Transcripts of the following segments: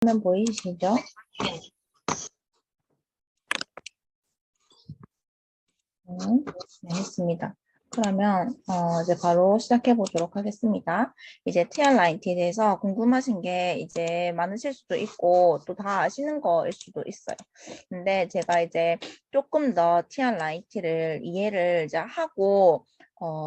화면 보이시죠? 네, 했습니다. 그러면 이제 바로 시작해 보도록 하겠습니다. 이제 TR90에 대해서 궁금하신 게 이제 많으실 수도 있고 또 다 아시는 거일 수도 있어요. 근데 제가 이제 조금 더 TR90를 이해를 이제 하고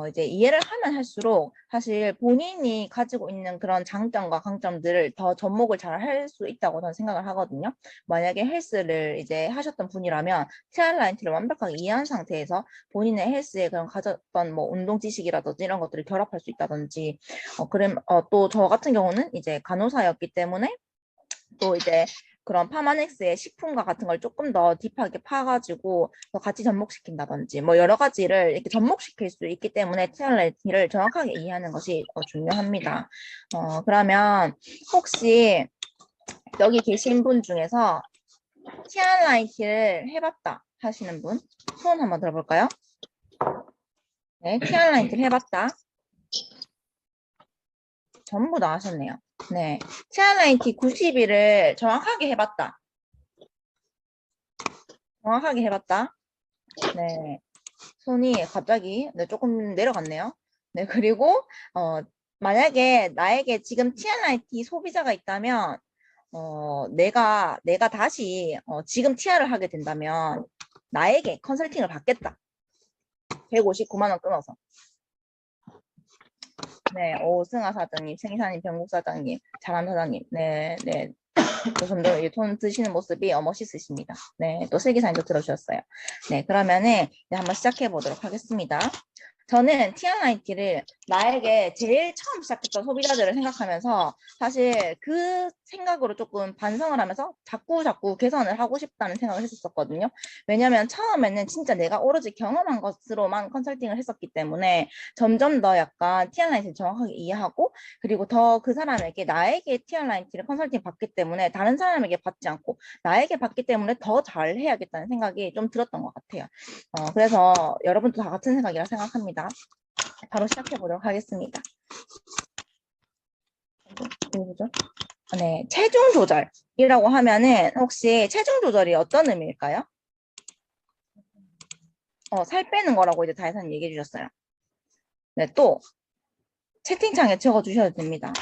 이제 이해를 하면 할수록 사실 본인이 가지고 있는 그런 장점과 강점들을 더 접목을 잘 할 수 있다고 저는 생각을 하거든요. 만약에 헬스를 이제 하셨던 분이라면 TR90를 완벽하게 이해한 상태에서 본인의 헬스에 그런 가졌던 뭐 운동 지식이라든지 이런 것들을 결합할 수 있다든지 그럼 또 저 같은 경우는 이제 간호사였기 때문에 또 이제 그런 파마넥스의 식품과 같은 걸 조금 더 딥하게 파가지고 더 같이 접목시킨다든지 뭐 여러 가지를 이렇게 접목시킬 수 있기 때문에 TR90를 정확하게 이해하는 것이 중요합니다. 그러면 혹시 여기 계신 분 중에서 TR90를 해봤다 하시는 분 손 한번 들어볼까요? 네, TR90를 해봤다. 전부 다 하셨네요. 네, TR90 90일을 정확하게 해봤다. 정확하게 해봤다. 네, 손이 갑자기 조금 내려갔네요. 네, 그리고 만약에 나에게 지금 TR90 소비자가 있다면 내가 다시 지금 TR을 하게 된다면 나에게 컨설팅을 받겠다. 159만 원 끊어서. 네, 오승아 사장님, 생이사님, 병국 사장님, 잘한 사장님. 네, 네. 점점 톤 드시는 모습이 멋있으십니다. 네, 또 슬기사님도 들어주셨어요. 네, 그러면은 이제 한번 시작해 보도록 하겠습니다. 저는 TR90를 나에게 제일 처음 시작했던 소비자들을 생각하면서 사실 그 생각으로 조금 반성을 하면서 자꾸 개선을 하고 싶다는 생각을 했었거든요. 왜냐면 처음에는 진짜 내가 오로지 경험한 것으로만 컨설팅을 했었기 때문에 점점 더 약간 TR90를 정확하게 이해하고 그리고 더 그 사람에게 나에게 TR90를 컨설팅 받기 때문에 다른 사람에게 받지 않고 나에게 받기 때문에 더 잘해야겠다는 생각이 좀 들었던 것 같아요. 그래서 여러분도 다 같은 생각이라 생각합니다. 바로 시작해 보도록 하겠습니다. 뭐죠? 네, 체중 조절이라고 하면은 혹시 체중 조절이 어떤 의미일까요? 살 빼는 거라고 이제 다혜사님 얘기해 주셨어요. 네, 또 채팅창에 적어 주셔도 됩니다.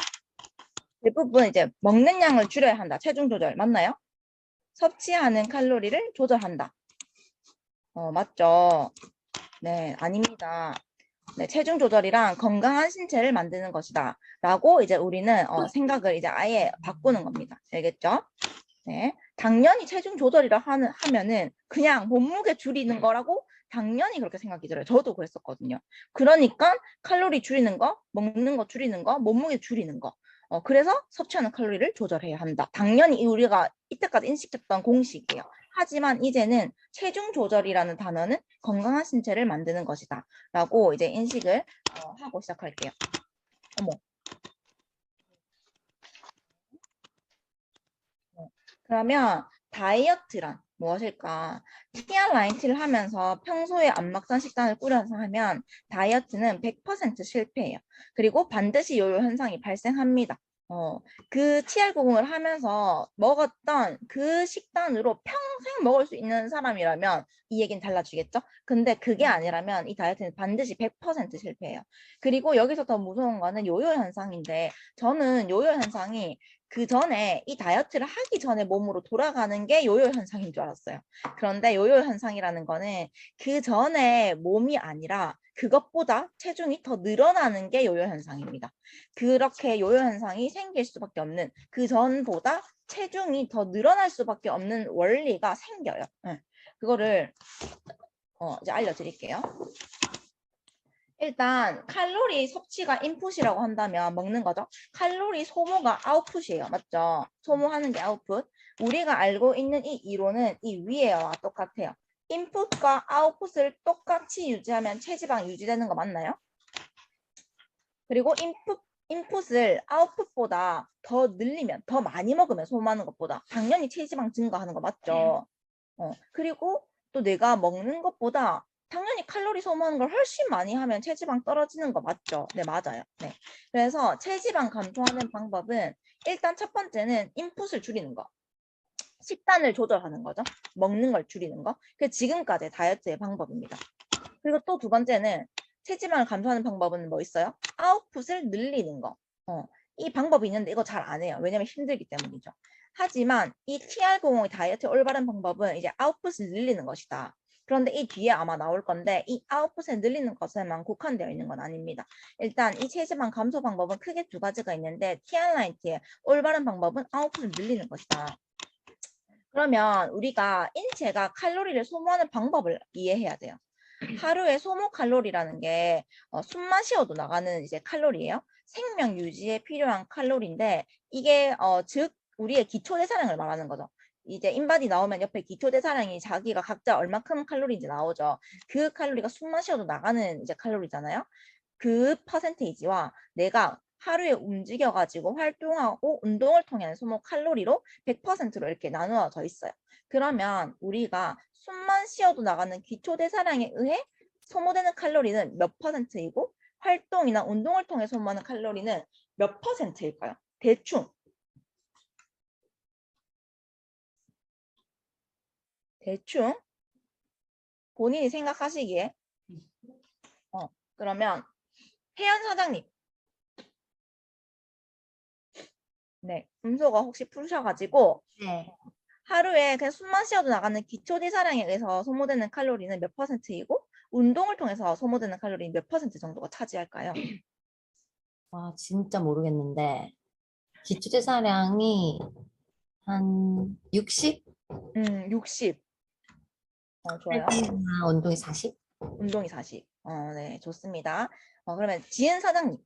대부분 이제 먹는 양을 줄여야 한다. 체중 조절 맞나요? 섭취하는 칼로리를 조절한다. 맞죠? 네, 아닙니다. 네, 체중 조절이랑 건강한 신체를 만드는 것이다. 라고 이제 우리는 생각을 이제 아예 바꾸는 겁니다. 알겠죠? 네. 당연히 체중 조절이라 하면은 그냥 몸무게 줄이는 거라고 당연히 그렇게 생각이 들어요. 저도 그랬었거든요. 그러니까 칼로리 줄이는 거, 먹는 거 줄이는 거, 몸무게 줄이는 거. 그래서 섭취하는 칼로리를 조절해야 한다. 당연히 우리가 이때까지 인식했던 공식이에요. 하지만 이제는 체중 조절이라는 단어는 건강한 신체를 만드는 것이다. 라고 이제 인식을 하고 시작할게요. 어머. 그러면 다이어트란 무엇일까? TR90를 하면서 평소에 안막산 식단을 꾸려서 하면 다이어트는 100% 실패해요. 그리고 반드시 요요 현상이 발생합니다. 그 TR90을 하면서 먹었던 그 식단으로 평생 먹을 수 있는 사람이라면 이 얘기는 달라지겠죠? 근데 그게 아니라면 이 다이어트는 반드시 100% 실패해요. 그리고 여기서 더 무서운 거는 요요 현상인데 저는 요요 현상이 그 전에 이 다이어트를 하기 전에 몸으로 돌아가는 게 요요 현상인 줄 알았어요. 그런데 요요 현상이라는 거는 그 전에 몸이 아니라 그것보다 체중이 더 늘어나는 게 요요 현상입니다. 그렇게 요요 현상이 생길 수밖에 없는 그 전보다 체중이 더 늘어날 수밖에 없는 원리가 생겨요. 네. 그거를 이제 알려드릴게요. 일단 칼로리 섭취가 인풋이라고 한다면 먹는 거죠. 칼로리 소모가 아웃풋이에요. 맞죠? 소모하는 게 아웃풋. 우리가 알고 있는 이 이론은 이 위에와 똑같아요. 인풋과 아웃풋을 똑같이 유지하면 체지방 유지되는 거 맞나요? 그리고 인풋을 아웃풋보다 더 늘리면 더 많이 먹으면 소모하는 것보다 당연히 체지방 증가하는 거 맞죠? 그리고 또 내가 먹는 것보다 당연히 칼로리 소모하는 걸 훨씬 많이 하면 체지방 떨어지는 거 맞죠? 네, 맞아요. 네. 그래서 체지방 감소하는 방법은 일단 첫 번째는 인풋을 줄이는 거. 식단을 조절하는 거죠. 먹는 걸 줄이는 거. 그게 지금까지의 다이어트의 방법입니다. 그리고 또 두 번째는 체지방을 감소하는 방법은 뭐 있어요? 아웃풋을 늘리는 거. 이 방법이 있는데 이거 잘 안 해요. 왜냐면 힘들기 때문이죠. 하지만 이 TR050의 다이어트의 올바른 방법은 이제 아웃풋을 늘리는 것이다. 그런데 이 뒤에 아마 나올 건데 이 아웃풋을 늘리는 것에만 국한되어 있는 건 아닙니다. 일단 이 체지방 감소 방법은 크게 두 가지가 있는데 TR90의 올바른 방법은 아웃풋을 늘리는 것이다. 그러면 우리가 인체가 칼로리를 소모하는 방법을 이해해야 돼요. 하루에 소모 칼로리라는 게 숨만 쉬어도 나가는 이제 칼로리예요. 생명 유지에 필요한 칼로리인데 이게 즉 우리의 기초 대사량을 말하는 거죠. 이제 인바디 나오면 옆에 기초 대사량이 자기가 각자 얼마큼 칼로리인지 나오죠. 그 칼로리가 숨만 쉬어도 나가는 이제 칼로리잖아요. 그 퍼센테이지와 내가 하루에 움직여가지고 활동하고 운동을 통한 소모 칼로리로 100%로 이렇게 나누어져 있어요. 그러면 우리가 숨만 쉬어도 나가는 기초 대사량에 의해 소모되는 칼로리는 몇 퍼센트이고 활동이나 운동을 통해 소모하는 칼로리는 몇 퍼센트일까요? 대충 본인이 생각하시기에 그러면 혜연 사장님 네, 음소거 혹시 푸셔가지고 네. 하루에 그냥 숨만 쉬어도 나가는 기초 대사량에 의해서 소모되는 칼로리는 몇 퍼센트이고 운동을 통해서 소모되는 칼로리는 몇 퍼센트 정도가 차지할까요? 와, 진짜 모르겠는데 기초대사량이 한 60? 60. 좋아요. 활동이나 운동이 40? 운동이 40. 네, 좋습니다. 그러면 지은 사장님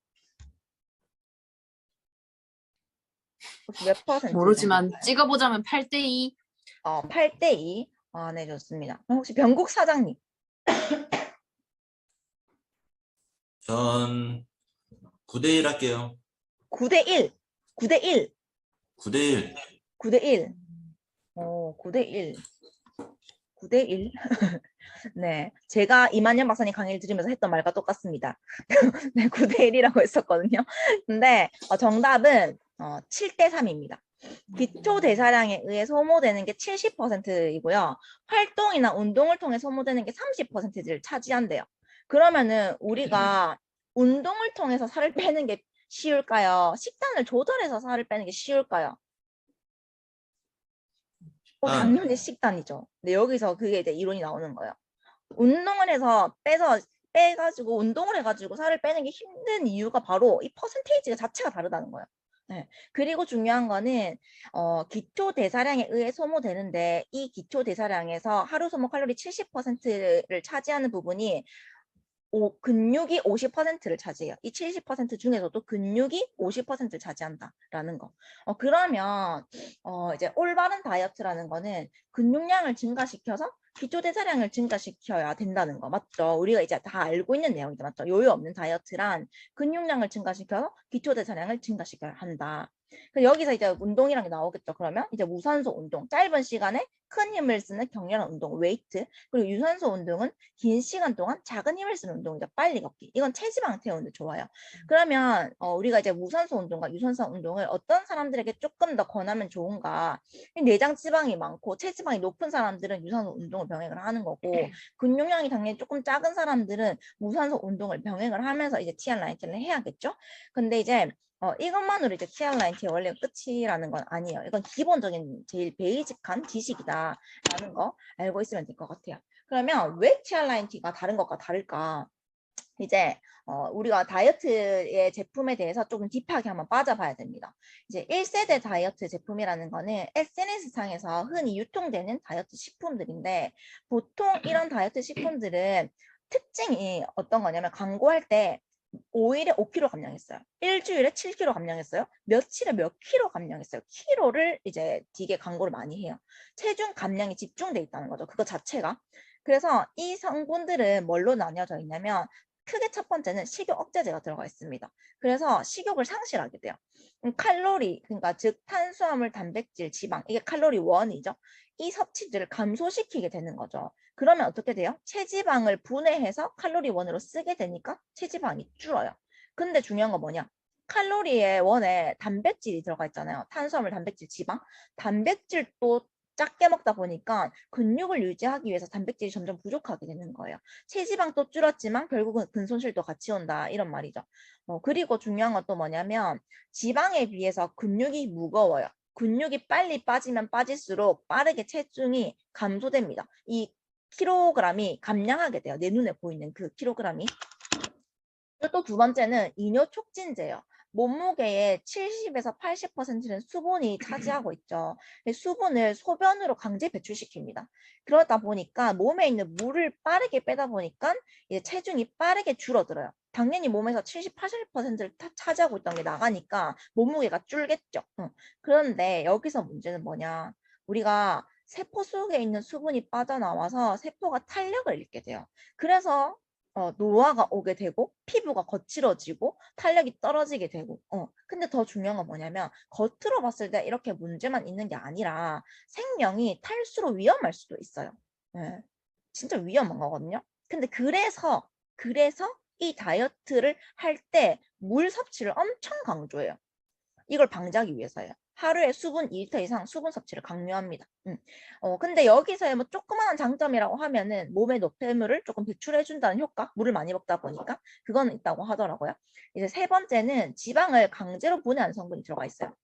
혹시 몇 퍼센트 모르지만 정도? 찍어보자면 8대2. 8대2. 네, 좋습니다. 그럼 혹시 병국 사장님 전 9대1 할게요. 9대1. 9대1. 9대1. 9대1. 9대1. 9대1. 네, 제가 이만년 박사님 강의를 들으면서 했던 말과 똑같습니다. 네, 9대1이라고 했었거든요. 근데 정답은 7대3입니다. 기초 대사량에 의해 소모되는 게 70%이고요. 활동이나 운동을 통해 소모되는 게 30%를 차지한대요. 그러면은 우리가 운동을 통해서 살을 빼는 게 쉬울까요? 식단을 조절해서 살을 빼는 게 쉬울까요? 당연히 식단이죠. 근데 여기서 그게 이제 이론이 나오는 거예요. 운동을 해서 빼가지고 운동을 해가지고 살을 빼는 게 힘든 이유가 바로 이 퍼센테이지가 자체가 다르다는 거예요. 네. 그리고 중요한 거는 기초 대사량에 의해 소모되는데 이 기초 대사량에서 하루 소모 칼로리 70%를 차지하는 부분이 근육이 50%를 차지해요. 이 70% 중에서도 근육이 50%를 차지한다라는 거. 그러면 이제 올바른 다이어트라는 거는 근육량을 증가시켜서 기초 대사량을 증가시켜야 된다는 거 맞죠? 우리가 이제 다 알고 있는 내용이죠, 맞죠? 요요 없는 다이어트란 근육량을 증가시켜서 기초 대사량을 증가시켜야 한다. 여기서 이제 운동이란 게 나오겠죠. 그러면 이제 무산소 운동, 짧은 시간에 큰 힘을 쓰는 격렬한 운동, 웨이트. 그리고 유산소 운동은 긴 시간 동안 작은 힘을 쓰는 운동이죠. 빨리 걷기. 이건 체지방 태우는데 좋아요. 그러면 우리가 이제 무산소 운동과 유산소 운동을 어떤 사람들에게 조금 더 권하면 좋은가? 내장 지방이 많고 체지방이 높은 사람들은 유산소 운동을 병행을 하는 거고 근육량이 당연히 조금 작은 사람들은 무산소 운동을 병행을 하면서 이제 TR90를 해야겠죠. 근데 이제 이것만으로 이제 TR90의 원래 끝이라는 건 아니에요. 이건 기본적인 제일 베이직한 지식이다라는 거 알고 있으면 될 것 같아요. 그러면 왜 TR90가 다른 것과 다를까? 이제 우리가 다이어트의 제품에 대해서 조금 딥하게 한번 빠져봐야 됩니다. 이제 1세대 다이어트 제품이라는 거는 SNS상에서 흔히 유통되는 다이어트 식품들인데 보통 이런 다이어트 식품들은 특징이 어떤 거냐면 광고할 때 5일에 5kg 감량했어요. 일주일에 7kg 감량했어요. 며칠에 몇 킬로 감량했어요. 키로를 이제 되게 광고를 많이 해요. 체중 감량이 집중돼 있다는 거죠. 그거 자체가. 그래서 이 성분들은 뭘로 나뉘어져 있냐면 크게 첫 번째는 식욕 억제제가 들어가 있습니다. 그래서 식욕을 상실하게 돼요. 칼로리, 그러니까 즉 탄수화물, 단백질, 지방, 이게 칼로리 원이죠. 이 섭취들을 감소시키게 되는 거죠. 그러면 어떻게 돼요? 체지방을 분해해서 칼로리 원으로 쓰게 되니까 체지방이 줄어요. 근데 중요한 건 뭐냐? 칼로리의 원에 단백질이 들어가 있잖아요. 탄수화물, 단백질, 지방. 단백질도 작게 먹다 보니까 근육을 유지하기 위해서 단백질이 점점 부족하게 되는 거예요. 체지방도 줄었지만 결국은 근손실도 같이 온다 이런 말이죠. 그리고 중요한 건 또 뭐냐면 지방에 비해서 근육이 무거워요. 근육이 빨리 빠지면 빠질수록 빠르게 체중이 감소됩니다. 이 킬로그램이 감량하게 돼요. 내 눈에 보이는 그 킬로그램이. 또 두 번째는 이뇨 촉진제예요. 몸무게의 70에서 80%는 수분이 차지하고 있죠. 수분을 소변으로 강제 배출시킵니다. 그러다 보니까 몸에 있는 물을 빠르게 빼다 보니까 이제 체중이 빠르게 줄어들어요. 당연히 몸에서 70, 80%를 차지하고 있던 게 나가니까 몸무게가 줄겠죠. 그런데 여기서 문제는 뭐냐? 우리가 세포 속에 있는 수분이 빠져나와서 세포가 탄력을 잃게 돼요. 그래서 노화가 오게 되고 피부가 거칠어지고 탄력이 떨어지게 되고 근데 더 중요한 건 뭐냐면 겉으로 봤을 때 이렇게 문제만 있는 게 아니라 생명이 탈수로 위험할 수도 있어요. 네. 진짜 위험한 거거든요. 근데 그래서 이 다이어트를 할 때 물 섭취를 엄청 강조해요. 이걸 방지하기 위해서요. 하루에 수분 2리터 이상 수분 섭취를 강요합니다. 근데 여기서의 뭐 조그마한 장점이라고 하면은 몸에 노폐물을 조금 배출해준다는 효과, 물을 많이 먹다 보니까 그거는 있다고 하더라고요. 이제 세 번째는 지방을 강제로 분해하는 성분이 들어가 있어요.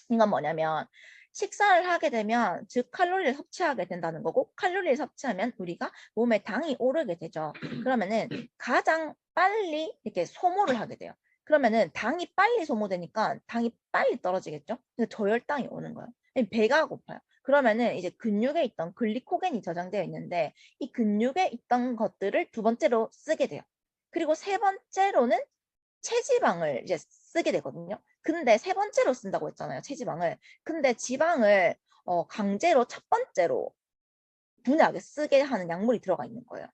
이건 뭐냐면 식사를 하게 되면 즉 칼로리를 섭취하게 된다는 거고 칼로리를 섭취하면 우리가 몸에 당이 오르게 되죠. 그러면은 가장 빨리 이렇게 소모를 하게 돼요. 그러면은 당이 빨리 소모되니까 당이 빨리 떨어지겠죠. 그래서 저혈당이 오는 거예요. 배가 고파요. 그러면은 이제 근육에 있던 글리코겐이 저장되어 있는데 이 근육에 있던 것들을 두 번째로 쓰게 돼요. 그리고 세 번째로는 체지방을 이제 쓰게 되거든요. 근데 세 번째로 쓴다고 했잖아요. 체지방을. 근데 지방을 강제로 첫 번째로 분해하게 쓰게 하는 약물이 들어가 있는 거예요.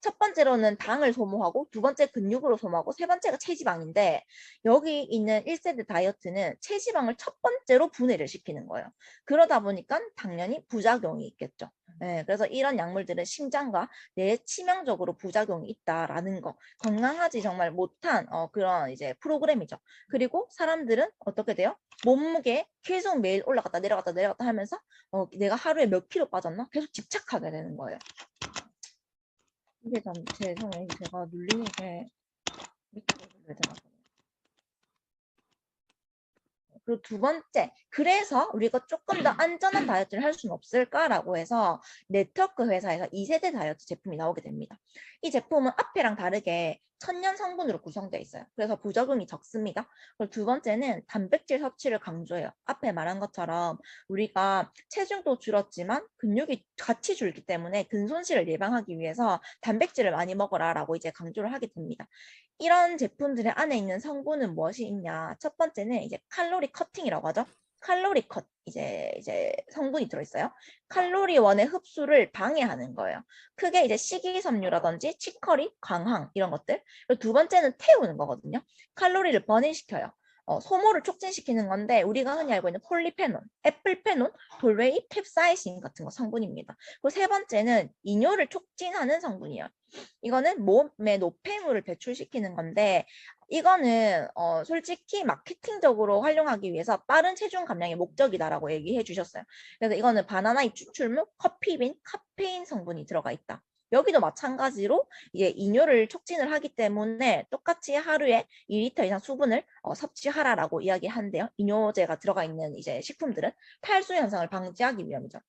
첫 번째로는 당을 소모하고 두 번째 근육으로 소모하고 세 번째가 체지방인데 여기 있는 1세대 다이어트는 체지방을 첫 번째로 분해를 시키는 거예요. 그러다 보니까 당연히 부작용이 있겠죠. 네, 그래서 이런 약물들은 심장과 뇌에 치명적으로 부작용이 있다라는 거 건강하지 정말 못한 그런 이제 프로그램이죠. 그리고 사람들은 어떻게 돼요? 몸무게 계속 매일 올라갔다 내려갔다 하면서 내가 하루에 몇 킬로 빠졌나? 계속 집착하게 되는 거예요. 이게 제 손에 제가 눌리는 게 밑으로 눌러야 되나 보네요. 그리고 두 번째, 그래서 우리가 조금 더 안전한 다이어트를 할 수는 없을까라고 해서 네트워크 회사에서 2세대 다이어트 제품이 나오게 됩니다. 이 제품은 앞에랑 다르게 천연 성분으로 구성되어 있어요. 그래서 부작용이 적습니다. 그리고 두 번째는 단백질 섭취를 강조해요. 앞에 말한 것처럼 우리가 체중도 줄었지만 근육이 같이 줄기 때문에 근손실을 예방하기 위해서 단백질을 많이 먹어라라고 이제 강조를 하게 됩니다. 이런 제품들의 안에 있는 성분은 무엇이 있냐? 첫 번째는 이제 칼로리 커팅이라고 하죠. 칼로리 컷 이제 성분이 들어있어요. 칼로리원의 흡수를 방해하는 거예요. 크게 이제 식이섬유라든지 치커리, 광황 이런 것들. 그리고 두 번째는 태우는 거거든요. 칼로리를 버닝시켜요. 소모를 촉진시키는 건데 우리가 흔히 알고 있는 폴리페놀, 애플페놀, 돌웨이, 캡사이신 같은 거 성분입니다. 그리고 세 번째는 이뇨를 촉진하는 성분이에요. 이거는 몸에 노폐물을 배출시키는 건데 이거는 솔직히 마케팅적으로 활용하기 위해서 빠른 체중 감량의 목적이다라고 얘기해 주셨어요. 그래서 이거는 바나나 잎 추출물, 커피빈, 카페인 성분이 들어가 있다. 여기도 마찬가지로 이제 이뇨를 촉진을 하기 때문에 똑같이 하루에 2리터 이상 수분을 섭취하라라고 이야기하는데요. 이뇨제가 들어가 있는 이제 식품들은 탈수 현상을 방지하기 위함이죠.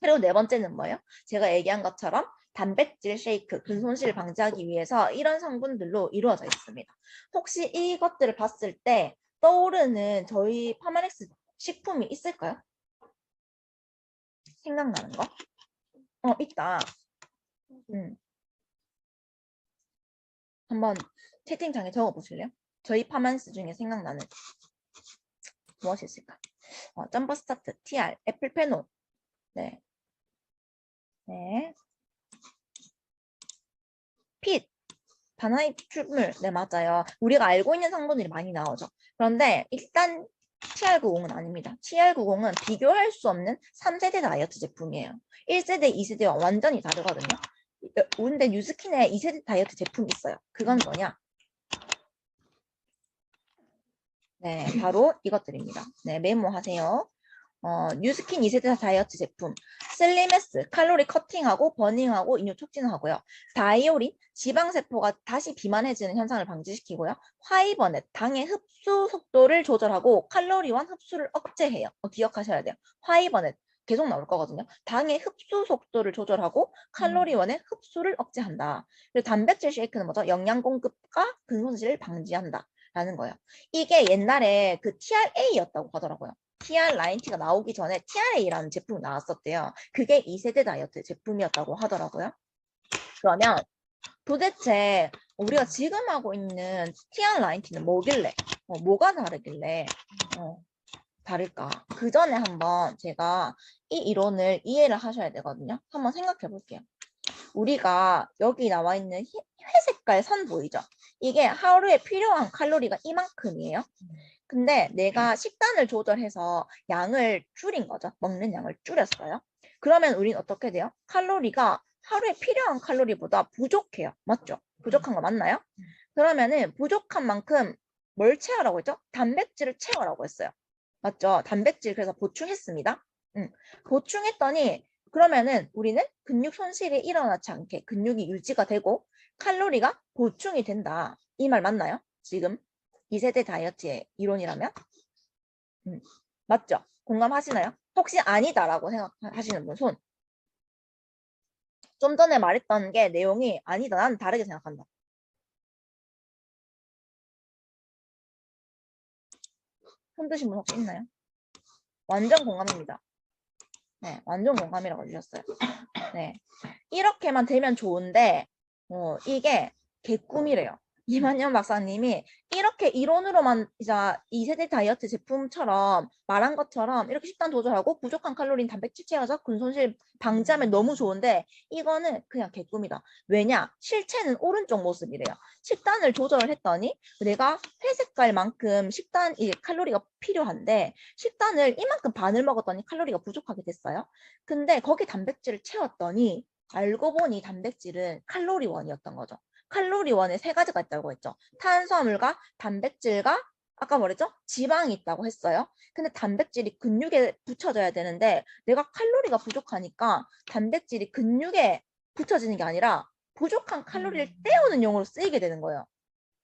그리고 네 번째는 뭐예요? 제가 얘기한 것처럼 단백질 쉐이크, 근손실을 방지하기 위해서 이런 성분들로 이루어져 있습니다. 혹시 이것들을 봤을 때 떠오르는 저희 파마렉스 식품이 있을까요? 생각나는 거? 있다. 한번 채팅창에 적어보실래요? 저희 파마렉스 중에 생각나는 무엇이 있을까? 점버 스타트, TR, 애플페놀. 네. 네. 핏, 바나나 추출, 네 맞아요. 우리가 알고 있는 성분들이 많이 나오죠. 그런데 일단 TR90은 아닙니다. TR90은 비교할 수 없는 3세대 다이어트 제품이에요. 1세대, 2세대와 완전히 다르거든요. 근데 뉴스킨에 2세대 다이어트 제품이 있어요. 그건 뭐냐? 네, 바로 이것들입니다. 네, 메모하세요. 뉴스킨 2세대 다이어트 제품, 슬림에스, 칼로리 커팅하고 버닝하고 인유 촉진하고요. 다이오린, 지방세포가 다시 비만해지는 현상을 방지시키고요. 화이버넷, 당의 흡수 속도를 조절하고 칼로리원 흡수를 억제해요. 기억하셔야 돼요. 화이버넷, 계속 나올 거거든요. 당의 흡수 속도를 조절하고 칼로리원의 흡수를 억제한다. 그리고 단백질 쉐이크는 뭐죠? 영양 공급과 근손실을 방지한다. 라는 거예요. 이게 옛날에 그 TRA였다고 하더라고요. TR90가 나오기 전에 TRA라는 제품이 나왔었대요. 그게 2세대 다이어트 제품이었다고 하더라고요. 그러면 도대체 우리가 지금 하고 있는 TR90는 뭐길래, 뭐가 다르길래 다를까? 그 전에 한번 제가 이 이론을 이해를 하셔야 되거든요. 한번 생각해 볼게요. 우리가 여기 나와 있는 회색깔 선 보이죠? 이게 하루에 필요한 칼로리가 이만큼이에요. 근데 내가 식단을 조절해서 양을 줄인 거죠. 먹는 양을 줄였어요. 그러면 우린 어떻게 돼요? 칼로리가 하루에 필요한 칼로리보다 부족해요. 맞죠? 부족한 거 맞나요? 그러면은 부족한 만큼 뭘 채우라고 했죠? 단백질을 채우라고 했어요. 맞죠? 단백질 그래서 보충했습니다. 보충했더니 그러면은 우리는 근육 손실이 일어나지 않게 근육이 유지가 되고 칼로리가 보충이 된다. 이 말 맞나요? 지금 2세대 다이어트의 이론이라면? 맞죠? 공감하시나요? 혹시 아니다라고 생각하시는 분 손. 좀 전에 말했던 게 내용이 아니다. 나는 다르게 생각한다. 손 드신 분 혹시 있나요? 완전 공감입니다. 네, 완전 공감이라고 해주셨어요. 네, 이렇게만 되면 좋은데 이게 개꿈이래요. 이만현 박사님이 이렇게 이론으로만 이제 2세대 다이어트 제품처럼 말한 것처럼 이렇게 식단 조절하고 부족한 칼로리는 단백질 채워서 근손실 방지하면 너무 좋은데 이거는 그냥 개꿈이다. 왜냐? 실체는 오른쪽 모습이래요. 식단을 조절을 했더니 내가 회색깔만큼 식단 칼로리가 필요한데 식단을 이만큼 반을 먹었더니 칼로리가 부족하게 됐어요. 근데 거기 단백질을 채웠더니 알고 보니 단백질은 칼로리원이었던 거죠. 칼로리원에 세 가지가 있다고 했죠. 탄수화물과 단백질과 아까 뭐랬죠? 지방이 있다고 했어요. 근데 단백질이 근육에 붙여져야 되는데 내가 칼로리가 부족하니까 단백질이 근육에 붙여지는 게 아니라 부족한 칼로리를 때우는 용으로 쓰이게 되는 거예요.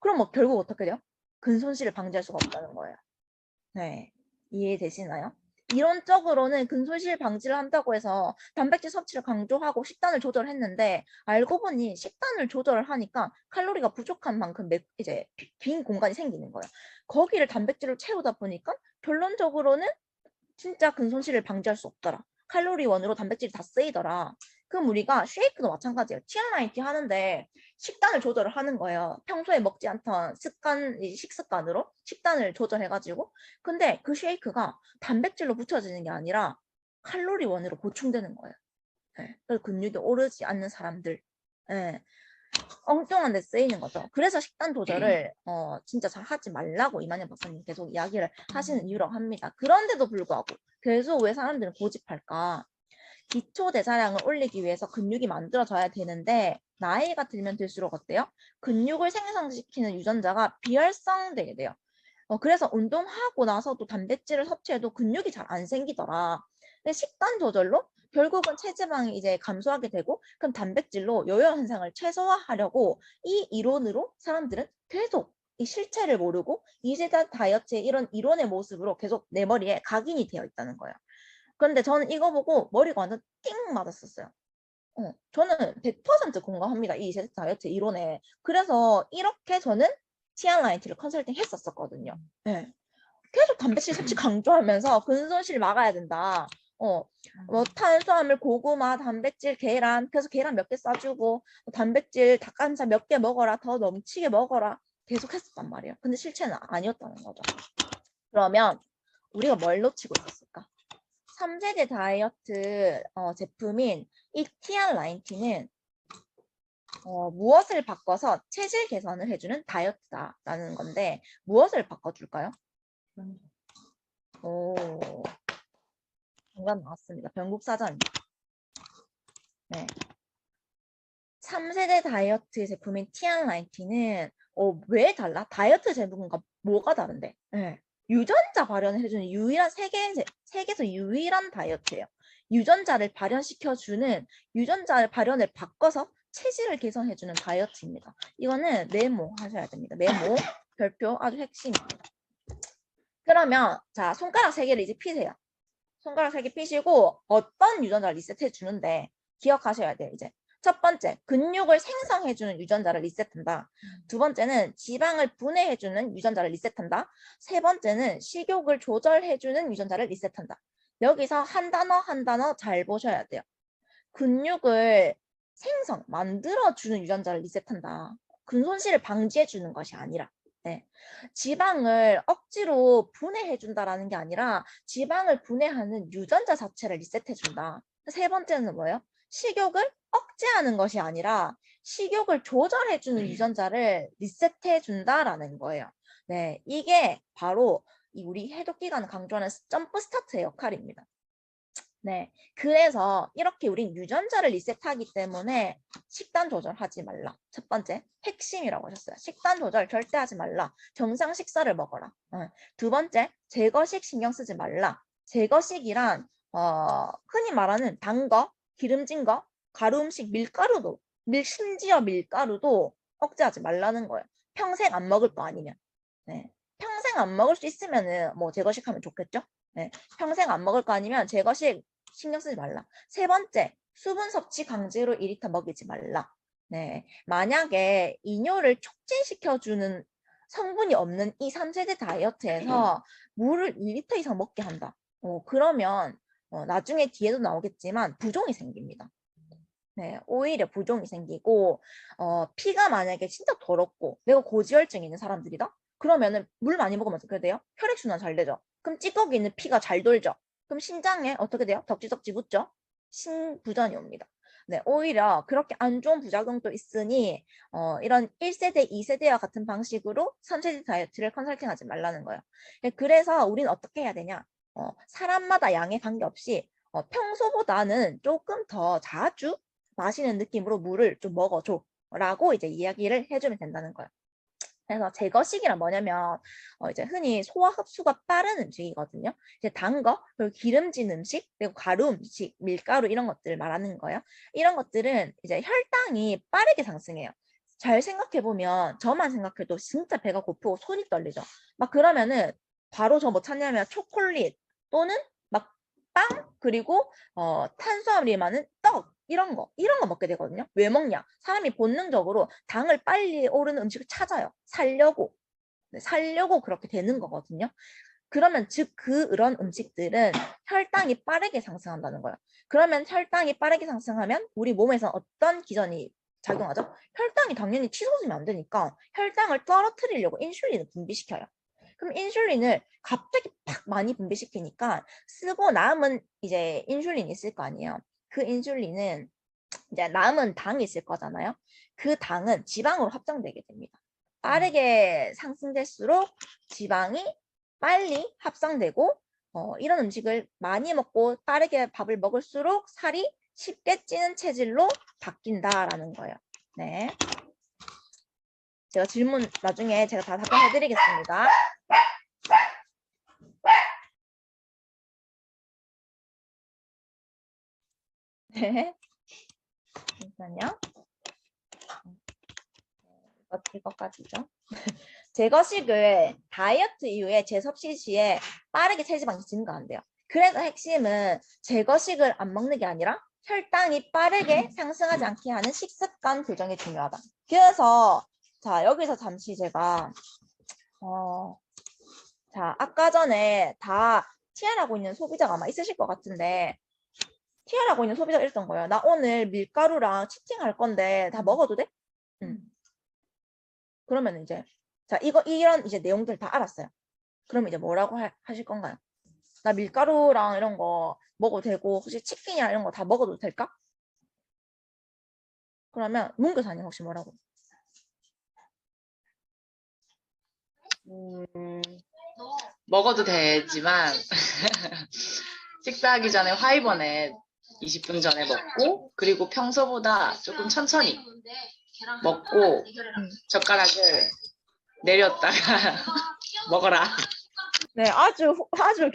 그럼 뭐 결국 어떻게 돼요? 근손실을 방지할 수가 없다는 거예요. 네, 이해되시나요? 이론적으로는 근손실 방지를 한다고 해서 단백질 섭취를 강조하고 식단을 조절했는데 알고 보니 식단을 조절을 하니까 칼로리가 부족한 만큼 이제 빈 공간이 생기는 거예요. 거기를 단백질로 채우다 보니까 결론적으로는 진짜 근손실을 방지할 수 없더라. 칼로리원으로 단백질이 다 쓰이더라. 그럼 우리가 쉐이크도 마찬가지예요. TRIT 하는데 식단을 조절을 하는 거예요. 평소에 먹지 않던 식습관으로 식단을 조절해가지고. 근데 그 쉐이크가 단백질로 붙여지는 게 아니라 칼로리원으로 보충되는 거예요. 네. 그래서 근육이 오르지 않는 사람들. 네. 엉뚱한 데 쓰이는 거죠. 그래서 식단 조절을 진짜 잘 하지 말라고 이만현 박사님 계속 이야기를 하시는 이유라고 합니다. 그런데도 불구하고 계속 왜 사람들은 고집할까? 기초 대사량을 올리기 위해서 근육이 만들어져야 되는데 나이가 들면 들수록 어때요? 근육을 생성시키는 유전자가 비활성되게 돼요. 그래서 운동하고 나서도 단백질을 섭취해도 근육이 잘 안 생기더라. 근데 식단 조절로 결국은 체지방이 이제 감소하게 되고 그럼 단백질로 요요 현상을 최소화하려고 이 이론으로 사람들은 계속 이 실체를 모르고 이세대 다이어트의 이런 이론의 모습으로 계속 내 머리에 각인이 되어 있다는 거예요. 그런데 저는 이거 보고 머리가 완전 띵 맞았었어요. 저는 100% 공감합니다. 이 이세대 다이어트 이론에. 그래서 이렇게 저는 TRIT를 컨설팅 했었거든요. 네. 계속 단백질 섭취 강조하면서 근손실 막아야 된다. 뭐 탄수화물, 고구마, 단백질, 계란. 그래서 계란 몇 개 싸주고 단백질, 닭가슴살 몇 개 먹어라. 더 넘치게 먹어라. 계속 했었단 말이에요. 근데 실체는 아니었다는 거죠. 그러면 우리가 뭘 놓치고 있었을까? 3세대 다이어트 제품인 이 TR90는 무엇을 바꿔서 체질 개선을 해주는 다이어트다라는 건데 무엇을 바꿔줄까요? 오, 정답 나왔습니다. 변국사전입니다. 네. 3세대 다이어트 제품인 TR90는 왜 달라? 다이어트 제품과 뭐가 다른데? 예. 유전자 발현을 해주는 유일한 세계에서 유일한 다이어트예요. 유전자를 발현시켜주는 유전자의 발현을 바꿔서 체질을 개선해주는 다이어트입니다. 이거는 메모하셔야 됩니다. 메모, 별표 아주 핵심입니다. 그러면 자 손가락 3개를 이제 피세요. 손가락 3개 피시고 어떤 유전자를 리셋해 주는데 기억하셔야 돼요. 이제 첫 번째 근육을 생성해 주는 유전자를 리셋한다. 두 번째는 지방을 분해해 주는 유전자를 리셋한다. 세 번째는 식욕을 조절해 주는 유전자를 리셋한다. 여기서 한 단어 잘 보셔야 돼요. 근육을 만들어 주는 유전자를 리셋한다. 근손실을 방지해 주는 것이 아니라 네. 지방을 억지로 분해해 준다라는 게 아니라 지방을 분해하는 유전자 자체를 리셋해 준다. 세 번째는 뭐예요? 식욕을 억제하는 것이 아니라 식욕을 조절해 주는 유전자를 리셋해 준다라는 거예요. 네, 이게 바로 우리 해독기관을 강조하는 점프 스타트의 역할입니다. 네, 그래서 이렇게 우린 유전자를 리셋하기 때문에 식단 조절하지 말라. 첫 번째, 핵심이라고 하셨어요. 식단 조절 절대 하지 말라. 정상 식사를 먹어라. 두 번째, 제거식 신경 쓰지 말라. 제거식이란 흔히 말하는 단 거, 기름진 거, 가루 음식, 심지어 밀가루도 억제하지 말라는 거예요. 평생 안 먹을 거 아니면. 네. 평생 안 먹을 수 있으면은 뭐 제거식 하면 좋겠죠? 네. 평생 안 먹을 거 아니면 제거식 신경 쓰지 말라. 세 번째, 수분 섭취 강제로 2리터 먹이지 말라. 네, 만약에 이뇨를 촉진시켜주는 성분이 없는 이 3세대 다이어트에서 물을 2리터 이상 먹게 한다. 그러면 나중에 뒤에도 나오겠지만 부종이 생깁니다. 네, 오히려 부종이 생기고 피가 만약에 진짜 더럽고 내가 고지혈증 있는 사람들이다? 그러면은 물 많이 먹으면 어떻게 돼요? 혈액순환 잘 되죠? 그럼 찌꺼기 있는 피가 잘 돌죠? 그럼 신장에 어떻게 돼요? 덕지덕지 붙죠? 신부전이 옵니다. 네, 오히려 그렇게 안 좋은 부작용도 있으니 이런 1세대, 2세대와 같은 방식으로 3세대 다이어트를 컨설팅하지 말라는 거예요. 그래서 우리는 어떻게 해야 되냐? 사람마다 양에 관계없이 평소보다는 조금 더 자주 마시는 느낌으로 물을 좀 먹어줘 라고 이제 이야기를 해주면 된다는 거예요. 그래서 제거식이란 뭐냐면 이제 흔히 소화 흡수가 빠른 음식이거든요. 이제 단 거, 그리고 기름진 음식, 그리고 가루 음식, 밀가루 이런 것들을 말하는 거예요. 이런 것들은 이제 혈당이 빠르게 상승해요. 잘 생각해보면 저만 생각해도 진짜 배가 고프고 손이 떨리죠. 막 그러면은 바로 저 뭐 찾냐면 초콜릿 또는 막 빵 그리고 탄수화물이 많은 떡 이런 거 먹게 되거든요. 왜 먹냐? 사람이 본능적으로 당을 빨리 오르는 음식을 찾아요. 살려고 그렇게 되는 거거든요. 그러면 즉 그런 음식들은 혈당이 빠르게 상승한다는 거예요. 그러면 혈당이 빠르게 상승하면 우리 몸에서 어떤 기전이 작용하죠? 혈당이 당연히 치솟으면 안 되니까 혈당을 떨어뜨리려고 인슐린을 분비시켜요. 그럼 인슐린을 갑자기 팍 많이 분비시키니까 쓰고 남은 이제 인슐린이 있을 거 아니에요. 그 인슐린은 이제 남은 당이 있을 거잖아요. 그 당은 지방으로 합성되게 됩니다. 빠르게 상승될수록 지방이 빨리 합성되고 이런 음식을 많이 먹고 빠르게 밥을 먹을수록 살이 쉽게 찌는 체질로 바뀐다라는 거예요. 네. 제가 질문 나중에 제가 다 답변해 드리겠습니다. 네. 잠시만요. 이거까지죠. 제거식을 다이어트 이후에 재섭식 시에 빠르게 체지방이 증가한대요. 그래서 핵심은 제거식을 안 먹는 게 아니라 혈당이 빠르게 상승하지 않게 하는 식습관 교정이 중요하다. 그래서 자 여기서 잠시 제가 자 아까 전에 다 TR하고 있는 소비자가 아마 있으실 것 같은데 TR하고 있는 소비자가 이랬던 거예요. 나 오늘 밀가루랑 치팅할 건데 다 먹어도 돼? 그러면 이제 자 이런 이제 내용들 다 알았어요. 그럼 이제 뭐라고 하실 건가요? 나 밀가루랑 이런 거 먹어도 되고 혹시 치킨이랑 이런 거 다 먹어도 될까? 그러면 문교사님 혹시 뭐라고? 먹어도 되지만 식사하기 전에 화이번에 20분 전에 먹고 그리고 평소보다 조금 천천히 먹고 젓가락을 내렸다가 먹어라. 네, 아주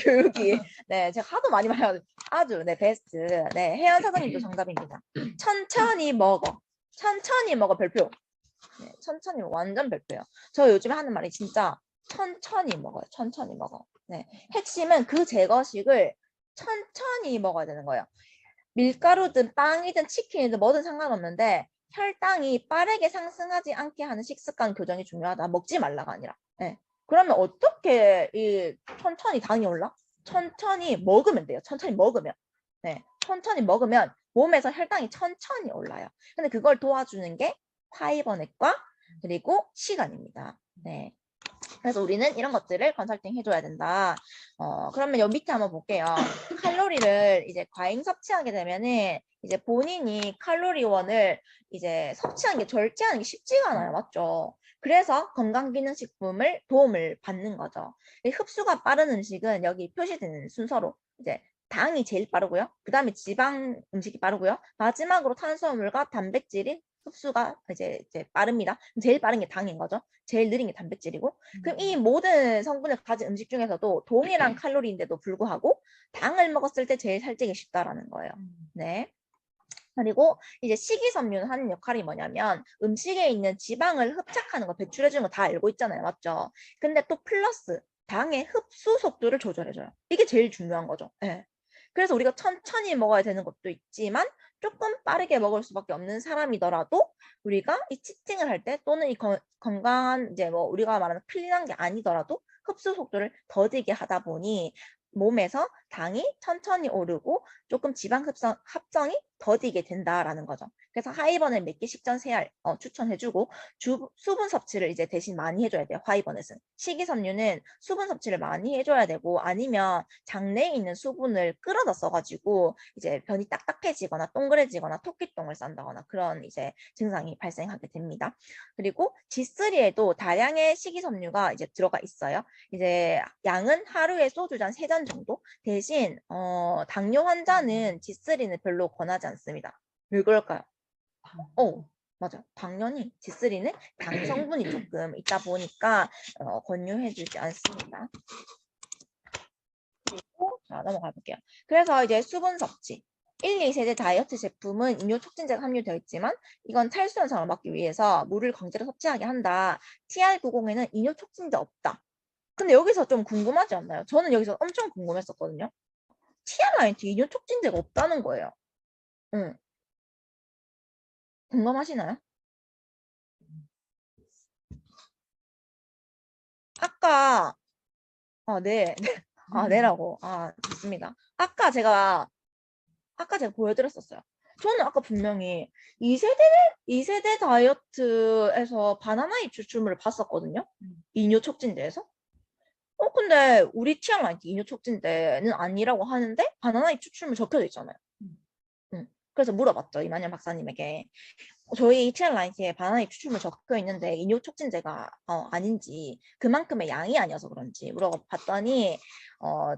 교육이. 네, 제가 하도 많이 말해가지고 아주 네 베스트. 네, 혜연 사장님도 정답입니다. 천천히 먹어. 천천히 먹어 별표. 네, 천천히 먹어. 완전 별표예요. 저 요즘에 하는 말이 진짜 천천히 먹어요. 천천히 먹어. 네, 핵심은 그 제거식을 천천히 먹어야 되는 거예요. 밀가루든 빵이든 치킨이든 뭐든 상관없는데 혈당이 빠르게 상승하지 않게 하는 식습관 교정이 중요하다. 먹지 말라가 아니라. 네. 그러면 어떻게 천천히 당이 올라? 천천히 먹으면 돼요. 천천히 먹으면. 네. 천천히 먹으면 몸에서 혈당이 천천히 올라요. 근데 그걸 도와주는 게 파이버넷과 그리고 시간입니다. 네. 그래서 우리는 이런 것들을 컨설팅 해줘야 된다. 그러면 여기 밑에 한번 볼게요. 칼로리를 이제 과잉 섭취하게 되면은 이제 본인이 칼로리원을 이제 섭취하는 게 절제하는 게 쉽지가 않아요. 맞죠? 그래서 건강기능식품을 도움을 받는 거죠. 흡수가 빠른 음식은 여기 표시되는 순서로 이제 당이 제일 빠르고요. 그 다음에 지방 음식이 빠르고요. 마지막으로 탄수화물과 단백질이 흡수가 이제 빠릅니다. 제일 빠른 게 당인 거죠. 제일 느린 게 단백질이고. 그럼 이 모든 성분을 가진 음식 중에서도 동일한 칼로리인데도 불구하고 당을 먹었을 때 제일 살찌기 쉽다라는 거예요. 네. 그리고 이제 식이섬유는 하는 역할이 뭐냐면 음식에 있는 지방을 흡착하는 거, 배출해주는 거 다 알고 있잖아요. 맞죠? 근데 또 플러스 당의 흡수 속도를 조절해줘요. 이게 제일 중요한 거죠. 네. 그래서 우리가 천천히 먹어야 되는 것도 있지만 조금 빠르게 먹을 수밖에 없는 사람이더라도 우리가 이 치팅을 할 때 또는 이 건강한 이제 뭐 우리가 말하는 클린한 게 아니더라도 흡수 속도를 더디게 하다 보니 몸에서 당이 천천히 오르고 조금 지방 합성이 더디게 된다라는 거죠. 그래서 하이번을 몇 개씩 전 세알 추천해주고 수분 섭취를 이제 대신 많이 해줘야 돼요. 하이번넷은 식이섬유는 수분 섭취를 많이 해줘야 되고 아니면 장내에 있는 수분을 끌어다 써가지고 이제 변이 딱딱해지거나 동그래지거나 토끼똥을 싼다거나 그런 이제 증상이 발생하게 됩니다. 그리고 G3에도 다량의 식이섬유가 이제 들어가 있어요. 이제 양은 하루에 소주잔 3잔 정도 대신 당뇨 환자는 G3는 별로 권하지 않습니다. 왜 그럴까요? 맞아. 당연히 G3는 당 성분이 조금 있다 보니까 권유해주지 않습니다. 그리고 자 넘어가 볼게요. 그래서 이제 수분 섭취. 1, 2세대 다이어트 제품은 이뇨 촉진제가 함유되어 있지만 이건 탈수 현상을 막기 위해서 물을 강제로 섭취하게 한다. TR90에는 이뇨 촉진제 없다. 근데 여기서 좀 궁금하지 않나요? 저는 여기서 엄청 궁금했었거든요. TR90 이뇨 촉진제가 없다는 거예요. 응. 공감하시나요? 아까 네. 네라고. 좋습니다. 아까 제가 보여드렸었어요. 저는 아까 분명히 2세대 다이어트에서 바나나잎 추출물을 봤었거든요. 이뇨 촉진제에서. 근데 우리 TR90 이뇨 촉진제는 아니라고 하는데 바나나잎 추출물 적혀져 있잖아요. 그래서 물어봤죠. 이만현 박사님에게. 저희 TR90에 바나나잎 추출물 적혀 있는데 이뇨 촉진제가 아닌지 그만큼의 양이 아니어서 그런지 물어봤더니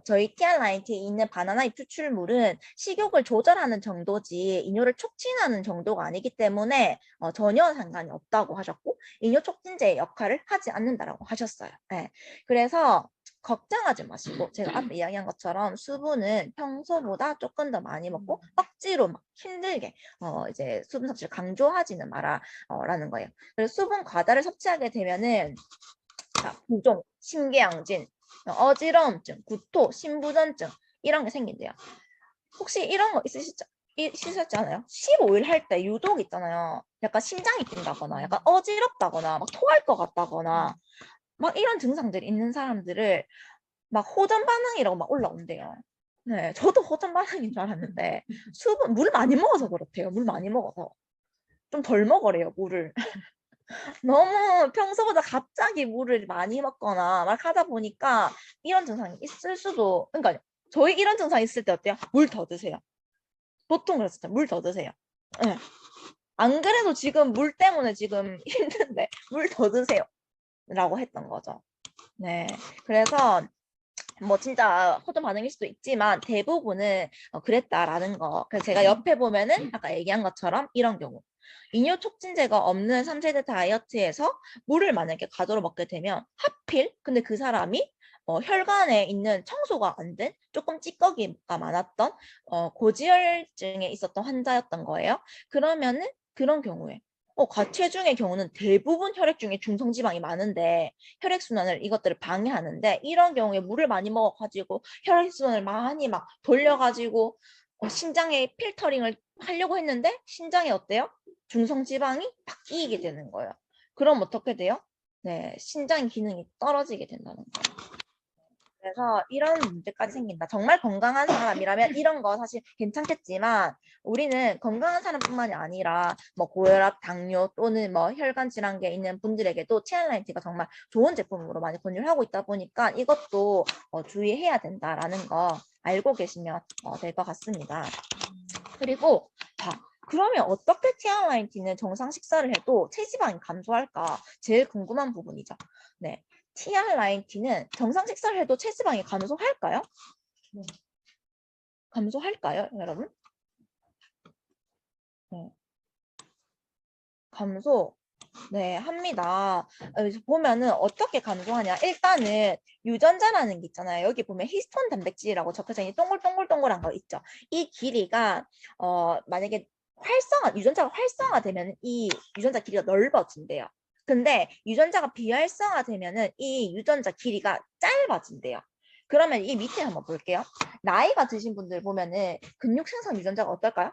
저희 TR90에 있는 바나나잎 추출물은 식욕을 조절하는 정도지 이뇨를 촉진하는 정도가 아니기 때문에 전혀 상관이 없다고 하셨고 이뇨 촉진제의 역할을 하지 않는다라고 하셨어요. 네. 그래서 걱정하지 마시고 제가 앞에 이야기한 것처럼 수분은 평소보다 조금 더 많이 먹고 억지로 막 힘들게 이제 수분 섭취를 강조하지는 마라라는 거예요. 그래서 수분 과다를 섭취하게 되면은 부종, 심계양진, 어지러움증, 구토, 심부전증 이런 게 생긴대요. 혹시 이런 거 있으셨지 않아요? 15일 할 때 유독 있잖아요. 약간 심장이 뛴다거나 약간 어지럽다거나 막 토할 것 같다거나 막 이런 증상들이 있는 사람들을 막 호전 반응이라고 막 올라온대요. 네, 저도 호전 반응인 줄 알았는데 물 많이 먹어서 그렇대요. 물 많이 먹어서 좀 덜 먹으래요, 물을. 너무 평소보다 갑자기 물을 많이 먹거나 막 하다 보니까 이런 증상이 있을 수도. 그러니까 저희 이런 증상 있을 때 어때요? 물 더 드세요. 보통 그랬을 때 물 더 드세요. 네. 안 그래도 지금 물 때문에 지금 힘든데 물 더 드세요. 라고 했던 거죠. 네. 그래서 뭐 진짜 호전 반응일 수도 있지만 대부분은 그랬다라는 거. 그래서 제가 옆에 보면은 아까 얘기한 것처럼 이런 경우 이뇨 촉진제가 없는 3세대 다이어트에서 물을 만약에 가도로 먹게 되면 하필 근데 그 사람이 혈관에 있는 청소가 안 된 조금 찌꺼기가 많았던 고지혈증에 있었던 환자였던 거예요. 그러면은 그런 경우에 과체중의 경우는 대부분 혈액 중에 중성지방이 많은데 혈액순환을 이것들을 방해하는데 이런 경우에 물을 많이 먹어가지고 혈액순환을 많이 막 돌려가지고 신장에 필터링을 하려고 했는데 신장에 어때요? 중성지방이 바뀌게 되는 거예요. 그럼 어떻게 돼요? 네, 신장 기능이 떨어지게 된다는 거예요. 그래서 이런 문제까지 생긴다. 정말 건강한 사람이라면 이런 거 사실 괜찮겠지만 우리는 건강한 사람뿐만이 아니라 뭐 고혈압, 당뇨 또는 뭐 혈관 질환계 있는 분들에게도 TR90가 정말 좋은 제품으로 많이 권유를 하고 있다 보니까 이것도 주의해야 된다라는 거 알고 계시면 될 것 같습니다. 그리고 자, 그러면 어떻게 TR90는 정상 식사를 해도 체지방이 감소할까? 제일 궁금한 부분이죠. 네. TR90는 정상 식사를 해도 체지방이 감소할까요? 네. 감소할까요, 여러분? 네. 감소, 네, 합니다. 여기서 보면은 어떻게 감소하냐? 일단은 유전자라는 게 있잖아요. 여기 보면 히스톤 단백질이라고 적혀져 있는 동글동글동글한 거 있죠. 이 길이가 만약에 유전자가 활성화되면 이 유전자 길이가 넓어진대요. 근데 유전자가 비활성화되면은 이 유전자 길이가 짧아진대요. 그러면 이 밑에 한번 볼게요. 나이가 드신 분들 보면은 근육 생성 유전자가 어떨까요?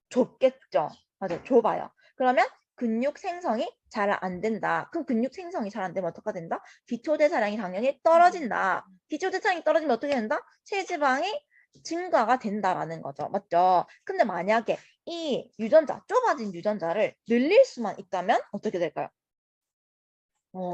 좁겠죠. 맞아요. 좁아요. 그러면 근육 생성이 잘 안 된다. 그럼 근육 생성이 잘 안 되면 어떻게 된다? 기초대사량이 당연히 떨어진다. 기초대사량이 떨어지면 어떻게 된다? 체지방이 증가가 된다라는 거죠. 맞죠? 근데 만약에 이 유전자, 좁아진 유전자를 늘릴 수만 있다면 어떻게 될까요?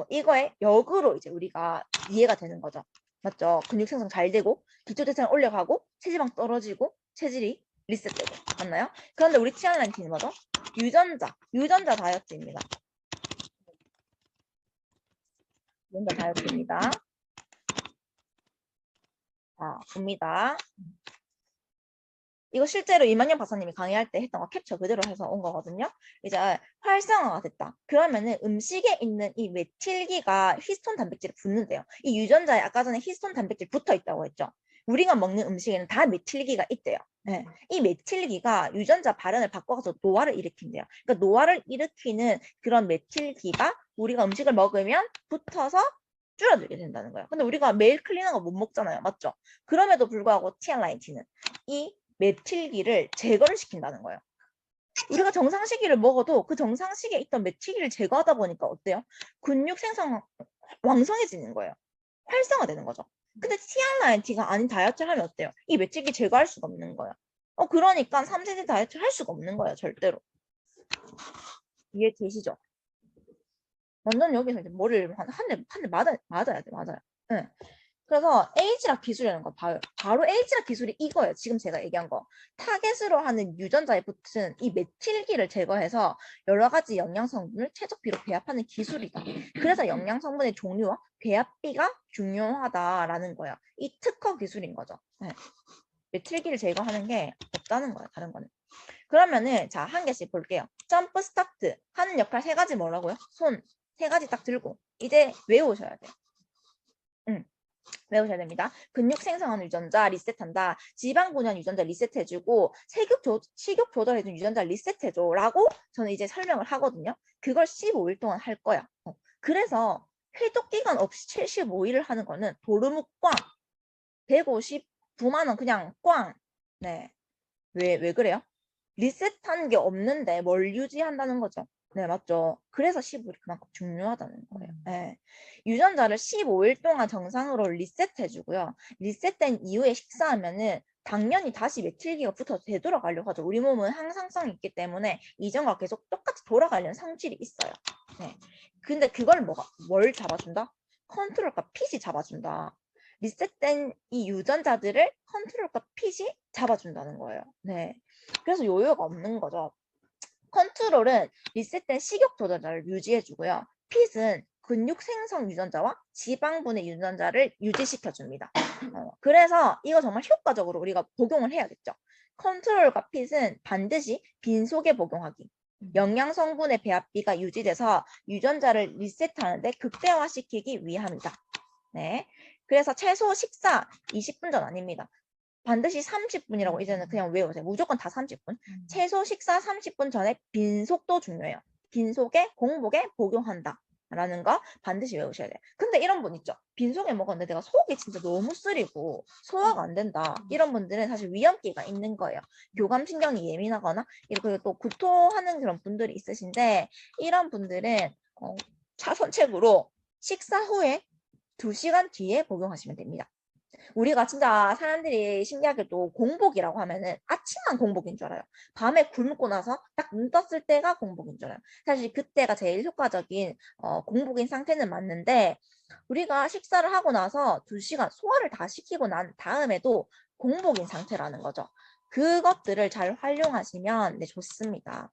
이거에 역으로 이제 우리가 이해가 되는 거죠. 맞죠? 근육 생성 잘 되고 기초대사량 올려가고 체지방 떨어지고 체질이 리셋되고 맞나요? 그런데 우리 TR90는 뭐죠? 유전자 다이어트입니다. 유전자 다이어트입니다. 자, 봅니다. 이거 실제로 이만영 박사님이 강의할 때 했던 거 캡처 그대로 해서 온 거거든요. 이제 활성화가 됐다. 그러면은 음식에 있는 이 메틸기가 히스톤 단백질에 붙는데요. 이 유전자에 아까 전에 히스톤 단백질 붙어 있다고 했죠. 우리가 먹는 음식에는 다 메틸기가 있대요. 네. 이 메틸기가 유전자 발현을 바꿔서 노화를 일으킨대요. 그러니까 노화를 일으키는 그런 메틸기가 우리가 음식을 먹으면 붙어서 줄어들게 된다는 거예요. 근데 우리가 매일 클린한 거 못 먹잖아요. 맞죠? 그럼에도 불구하고 TR90는 이 메틸기를 제거를 시킨다는 거예요. 우리가 정상시기를 먹어도 그 정상시기에 있던 메틸기를 제거하다 보니까 어때요? 근육 생성 왕성해지는 거예요. 활성화되는 거죠. 근데 TR90가 아닌 다이어트를 하면 어때요? 이 메틸기 제거할 수가 없는 거예요. 그러니까 3세대 다이어트를 할 수가 없는 거예요. 절대로. 이해되시죠? 완전 여기서 이제 머리를 한 대 맞아야 돼. 맞아요. 네. 그래서 에이지락 기술이라는 거 봐요. 바로 에이지락 기술이 이거예요. 지금 제가 얘기한 거. 타겟으로 하는 유전자에 붙은 이 메틸기를 제거해서 여러 가지 영양 성분을 최적비로 배합하는 기술이다. 그래서 영양 성분의 종류와 배합비가 중요하다라는 거예요. 이 특허 기술인 거죠. 네. 메틸기를 제거하는 게 없다는 거예요. 다른 거는. 그러면은 자, 한 개씩 볼게요. 점프 스타트 하는 역할 세 가지 뭐라고요? 손 세 가지 딱 들고 이제 외우셔야 돼요. 외우셔야 됩니다. 근육 생성하는 유전자 리셋한다. 지방 분해 유전자 리셋해주고 식욕 조절해주는 유전자 리셋해줘 라고 저는 이제 설명을 하거든요. 그걸 15일 동안 할 거야. 그래서 회독 기간 없이 75일을 하는 거는 도루묵 꽝 159만 원 그냥 꽝. 네. 왜 그래요? 리셋한 게 없는데 뭘 유지한다는 거죠. 네, 맞죠. 그래서 15일이 그만큼 중요하다는 거예요. 네. 유전자를 15일 동안 정상으로 리셋해주고요. 리셋된 이후에 식사하면은 당연히 다시 메틸기가 붙어서 되돌아가려고 하죠. 우리 몸은 항상성이 있기 때문에 이전과 계속 똑같이 돌아가려는 성질이 있어요. 네. 근데 그걸 뭘 잡아준다? 컨트롤과 핏이 잡아준다. 리셋된 이 유전자들을 컨트롤과 핏이 잡아준다는 거예요. 네. 그래서 요요가 없는 거죠. 컨트롤은 리셋된 식욕 조절자를 유지해주고요. 핏은 근육 생성 유전자와 지방 분해 유전자를 유지시켜줍니다. 그래서 이거 정말 효과적으로 우리가 복용을 해야겠죠. 컨트롤과 핏은 반드시 빈속에 복용하기. 영양 성분의 배합비가 유지돼서 유전자를 리셋하는데 극대화시키기 위함이다. 네. 그래서 최소 식사 20분 전 아닙니다. 반드시 30분이라고 이제는 그냥 외우세요. 무조건 다 30분. 최소 식사 30분 전에 빈속도 중요해요. 빈속에 공복에 복용한다. 라는 거 반드시 외우셔야 돼요. 근데 이런 분 있죠. 빈속에 먹었는데 내가 속이 진짜 너무 쓰리고 소화가 안 된다. 이런 분들은 사실 위험기가 있는 거예요. 교감신경이 예민하거나 그리고 또 구토하는 그런 분들이 있으신데 이런 분들은 차선책으로 식사 후에 2시간 뒤에 복용하시면 됩니다. 우리가 진짜 사람들이 신기하게도 공복이라고 하면은 아침만 공복인 줄 알아요. 밤에 굶고 나서 딱 눈 떴을 때가 공복인 줄 알아요. 사실 그때가 제일 효과적인 공복인 상태는 맞는데 우리가 식사를 하고 나서 2시간 소화를 다 시키고 난 다음에도 공복인 상태라는 거죠. 그것들을 잘 활용하시면 네, 좋습니다.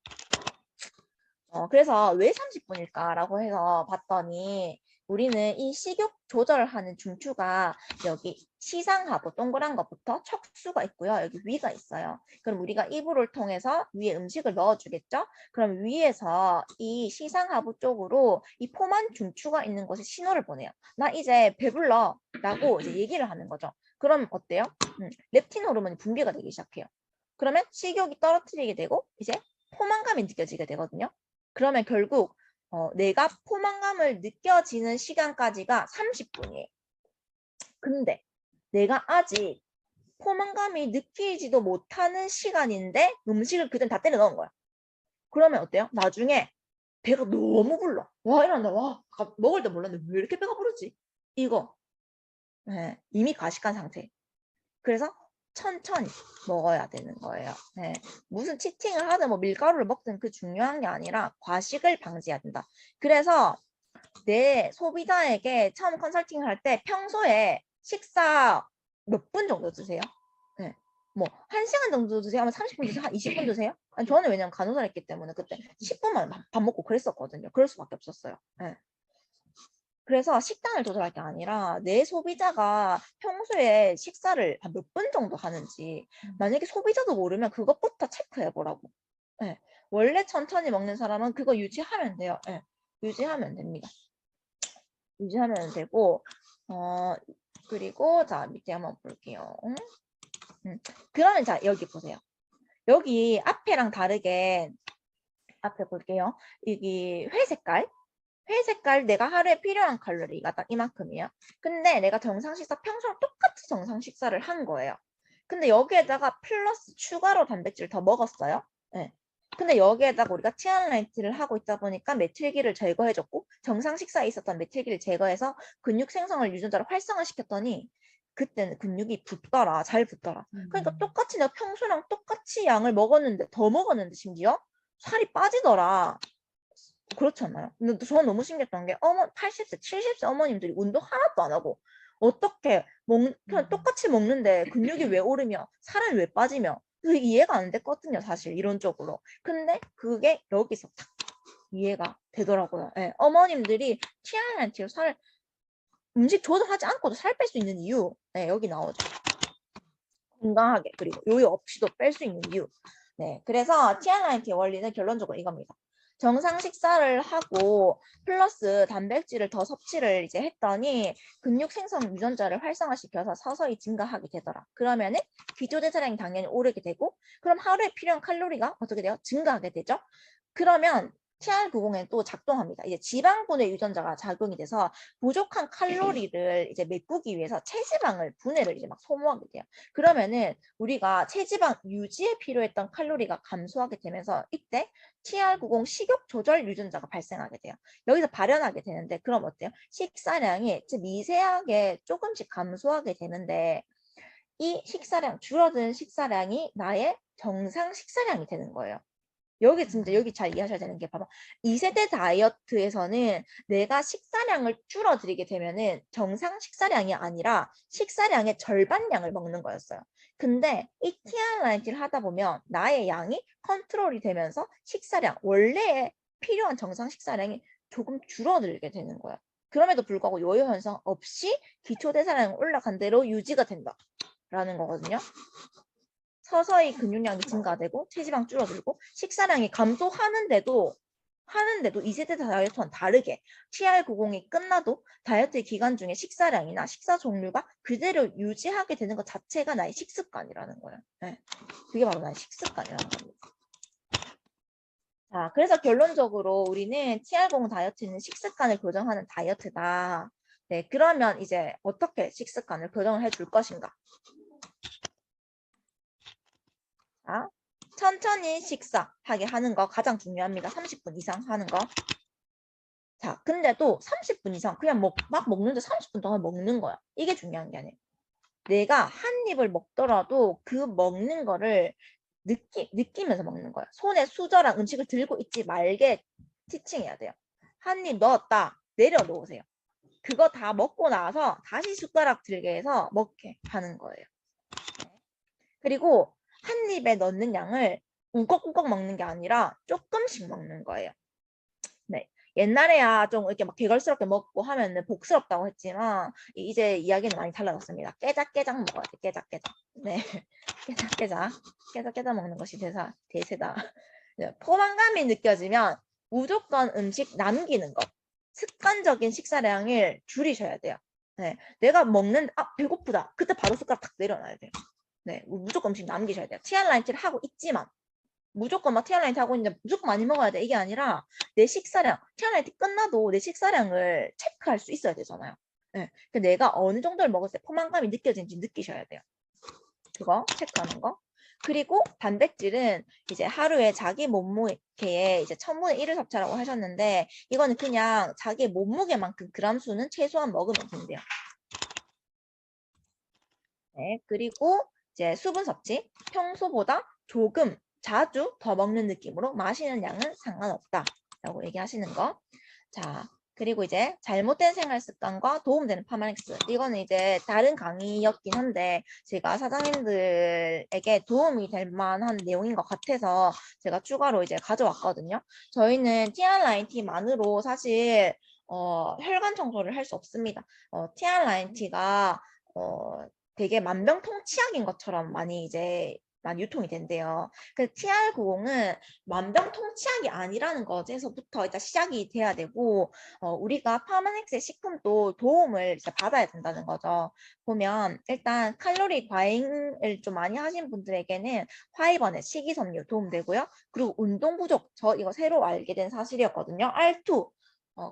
그래서 왜 30분일까라고 해서 봤더니 우리는 이 식욕 조절하는 중추가 여기 시상하부 동그란 것부터 척수가 있고요. 여기 위가 있어요. 그럼 우리가 이불을 통해서 위에 음식을 넣어주겠죠? 그럼 위에서 이 시상하부 쪽으로 이 포만 중추가 있는 곳에 신호를 보내요. 나 이제 배불러 라고 이제 얘기를 하는 거죠. 그럼 어때요? 렙틴 호르몬이 분비가 되기 시작해요. 그러면 식욕이 떨어뜨리게 되고 이제 포만감이 느껴지게 되거든요. 그러면 결국 내가 포만감을 느껴지는 시간까지가 30분이에요. 근데 내가 아직 포만감이 느끼지도 못하는 시간인데 음식을 그대로 다 때려 넣은 거야. 그러면 어때요? 나중에 배가 너무 불러. 와 이런다. 와 먹을 때 몰랐는데 왜 이렇게 배가 부르지? 이거 네, 이미 과식한 상태. 그래서 천천히 먹어야 되는 거예요. 네. 무슨 치팅을 하든 뭐 밀가루를 먹든 그 중요한 게 아니라 과식을 방지해야 된다. 그래서 내 소비자에게 처음 컨설팅을 할 때 평소에 식사 몇 분 정도 드세요? 네. 뭐 1시간 정도 드세요? 아니면 30분 드세요? 한 20분 드세요? 아니, 저는 왜냐면 간호사를 했기 때문에 그때 10분만 밥 먹고 그랬었거든요. 그럴 수밖에 없었어요. 네. 그래서 식단을 조절할 게 아니라 내 소비자가 평소에 식사를 몇 분 정도 하는지 만약에 소비자도 모르면 그것부터 체크해 보라고. 네. 원래 천천히 먹는 사람은 그거 유지하면 돼요. 네. 유지하면 됩니다. 유지하면 되고 그리고 자 밑에 한번 볼게요. 그러면 자 여기 보세요. 여기 앞에랑 다르게 앞에 볼게요. 여기 회색깔 내가 하루에 필요한 칼로리가 딱 이만큼이에요. 근데 내가 정상 식사 평소랑 똑같이 정상 식사를 한 거예요. 근데 여기에다가 플러스 추가로 단백질을 더 먹었어요. 네. 근데 여기에다가 우리가 티알라이트를 하고 있다 보니까 메틸기를 제거해줬고 정상 식사에 있었던 메틸기를 제거해서 근육 생성을 유전자로 활성화시켰더니 그때는 근육이 붙더라. 잘 붙더라. 그러니까 똑같이 내가 평소랑 똑같이 양을 먹었는데 더 먹었는데 심지어 살이 빠지더라. 그렇지 않나요? 근데 저는 너무 신기했던 게 80세, 70세 어머님들이 운동 하나도 안 하고 어떻게 그냥 똑같이 먹는데 근육이 왜 오르며 살은 왜 빠지며 이해가 안 됐거든요. 사실 이론적으로. 근데 그게 여기서 딱 이해가 되더라고요. 네, 어머님들이 TRNT로 음식 조절하지 않고도 살 뺄 수 있는 이유 네, 여기 나오죠. 건강하게 그리고 요요 없이도 뺄 수 있는 이유. 네, 그래서 TRNT 원리는 결론적으로 이겁니다. 정상 식사를 하고 플러스 단백질을 더 섭취를 이제 했더니 근육 생성 유전자를 활성화시켜서 서서히 증가하게 되더라. 그러면은 기초대사량이 당연히 오르게 되고 그럼 하루에 필요한 칼로리가 어떻게 돼요? 증가하게 되죠. 그러면 TR90은 또 작동합니다. 이제 지방분해 유전자가 작용이 돼서 부족한 칼로리를 이제 메꾸기 위해서 체지방을 분해를 이제 막 소모하게 돼요. 그러면은 우리가 체지방 유지에 필요했던 칼로리가 감소하게 되면서 이때 TR90 식욕 조절 유전자가 발생하게 돼요. 여기서 발현하게 되는데 그럼 어때요? 식사량이 미세하게 조금씩 감소하게 되는데 이 식사량, 줄어든 식사량이 나의 정상 식사량이 되는 거예요. 여기 진짜 여기 잘 이해하셔야 되는 게 봐봐. 2세대 다이어트에서는 내가 식사량을 줄어들이게 되면은 정상 식사량이 아니라 식사량의 절반량을 먹는 거였어요. 근데 이 TR90를 하다 보면 나의 양이 컨트롤이 되면서 식사량, 원래 필요한 정상 식사량이 조금 줄어들게 되는 거야. 그럼에도 불구하고 요요 현상 없이 기초대사량이 올라간 대로 유지가 된다라는 거거든요. 서서히 근육량이 증가되고 체지방 줄어들고 식사량이 감소하는데도 2세대 다이어트와는 다르게 TR90이 끝나도 다이어트 기간 중에 식사량이나 식사 종류가 그대로 유지하게 되는 것 자체가 나의 식습관이라는 거예요. 네. 그게 바로 나의 식습관이라는 겁니다. 자, 그래서 결론적으로 우리는 TR90 다이어트는 식습관을 교정하는 다이어트다. 네, 그러면 이제 어떻게 식습관을 교정을 해줄 것인가? 자, 천천히 식사하게 하는 거 가장 중요합니다. 30분 이상 하는 거. 자, 근데도 30분 이상 그냥 막 먹는데 30분 동안 먹는 거야. 이게 중요한 게 아니에요. 내가 한 입을 먹더라도 그 먹는 거를 느끼면서 먹는 거야. 손에 수저랑 음식을 들고 있지 말게 티칭해야 돼요. 한 입 넣었다. 내려놓으세요. 그거 다 먹고 나서 다시 숟가락 들게 해서 먹게 하는 거예요. 그리고 한 입에 넣는 양을 우걱우걱 먹는 게 아니라 조금씩 먹는 거예요. 네. 옛날에야 좀 이렇게 막 개걸스럽게 먹고 하면은 복스럽다고 했지만 이제 이야기는 많이 달라졌습니다. 깨작깨작 먹어야 돼. 깨작깨작. 네. 깨작깨작 먹는 것이 대세다. 네. 포만감이 느껴지면 무조건 음식 남기는 것. 습관적인 식사량을 줄이셔야 돼요. 네. 내가 먹는데 배고프다. 그때 바로 숟가락 탁 내려놔야 돼요. 네. 무조건 음식 남기셔야 돼요. TR90를 하고 있지만 무조건 막 TR90 하고 있는데 무조건 많이 먹어야 돼. 이게 아니라 내 식사량, TR90 끝나도 내 식사량을 체크할 수 있어야 되잖아요. 네. 내가 어느 정도를 먹었을 때 포만감이 느껴지는지 느끼셔야 돼요. 그거 체크하는 거. 그리고 단백질은 이제 하루에 자기 몸무게에 이제 1000분의 1을 섭취하라고 하셨는데 이거는 그냥 자기 몸무게만큼 그람 수는 최소한 먹으면 된대요. 네. 그리고 이제 수분 섭취 평소보다 조금 자주 더 먹는 느낌으로 마시는 양은 상관없다라고 얘기하시는 거. 자, 그리고 이제 잘못된 생활 습관과 도움되는 파마엑스. 이거는 이제 다른 강의였긴 한데 제가 사장님들에게 도움이 될 만한 내용인 것 같아서 제가 추가로 이제 가져왔거든요. 저희는 TR90T만으로 사실 혈관 청소를 할 수 없습니다. TR90T가 되게 만병통치약인 것처럼 많이 유통이 된대요. 그 TR90은 만병통치약이 아니라는 것에서부터 일단 시작이 돼야 되고 우리가 파마넥스의 식품도 도움을 이제 받아야 된다는 거죠. 보면 일단 칼로리 과잉을 좀 많이 하신 분들에게는 화이번의 식이섬유 도움되고요. 그리고 운동 부족, 저 이거 새로 알게 된 사실이었거든요. R2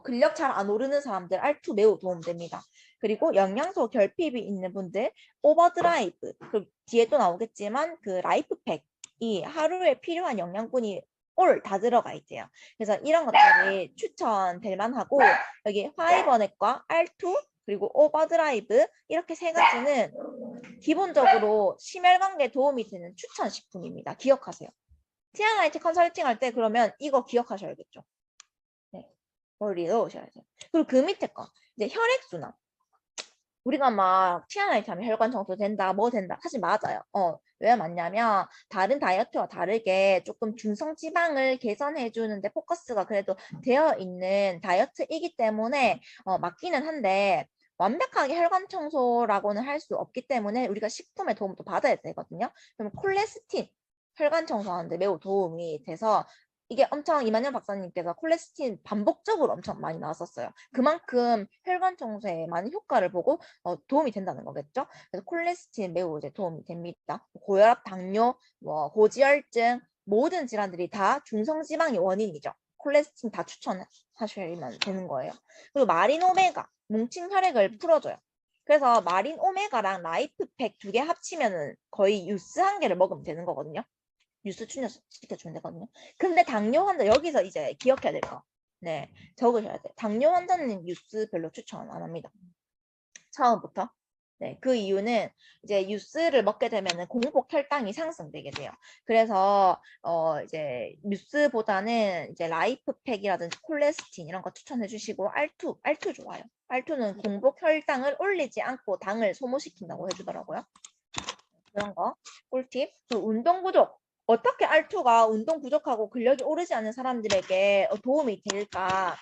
근력 잘 안 오르는 사람들 R2 매우 도움됩니다. 그리고 영양소 결핍이 있는 분들 오버드라이브, 그 뒤에 또 나오겠지만 그 라이프팩이 하루에 필요한 영양분이 올 다 들어가 있대요. 그래서 이런 것들이 추천될 만하고 여기 화이버넷과 R2 그리고 오버드라이브 이렇게 세 가지는 기본적으로 심혈관계에 도움이 되는 추천 식품입니다. 기억하세요. TR90 컨설팅 할 때 그러면 이거 기억하셔야겠죠. 네, 머리에 넣으셔야 돼요. 그리고 그 밑에 거 이제 혈액순환. 우리가 막 TR90 하면 혈관 청소 된다, 뭐 된다. 사실 맞아요. 왜 맞냐면 다른 다이어트와 다르게 조금 중성 지방을 개선해 주는데 포커스가 그래도 되어 있는 다이어트이기 때문에 맞기는 한데 완벽하게 혈관 청소라고는 할 수 없기 때문에 우리가 식품의 도움도 받아야 되거든요. 그럼 콜레스틴 혈관 청소하는데 매우 도움이 돼서 이게 엄청 이만현 박사님께서 콜레스틴 반복적으로 엄청 많이 나왔었어요. 그만큼 혈관 청소에 많은 효과를 보고 도움이 된다는 거겠죠. 그래서 콜레스틴 매우 이제 도움이 됩니다. 고혈압, 당뇨, 고지혈증 모든 질환들이 다 중성지방이 원인이죠. 콜레스틴 다 추천하시면 되는 거예요. 그리고 마린 오메가 뭉친 혈액을 풀어줘요. 그래서 마린 오메가랑 라이프팩 2개 합치면은 거의 유스 1개를 먹으면 되는 거거든요. 뉴스 출연시켜주면 되거든요. 근데 당뇨 환자 여기서 이제 기억해야 될 거. 네, 적으셔야 돼요. 당뇨 환자는 뉴스 별로 추천 안 합니다. 처음부터. 네, 그 이유는 이제 뉴스를 먹게 되면은 공복 혈당이 상승되게 돼요. 그래서 이제 뉴스보다는 이제 라이프팩이라든지 콜레스틴 이런 거 추천해 주시고 R2 좋아요. R2는 공복 혈당을 올리지 않고 당을 소모시킨다고 해주더라고요. 그런 거 꿀팁. 운동 부족. 어떻게 R2가 운동 부족하고 근력이 오르지 않는 사람들에게 도움이 될까?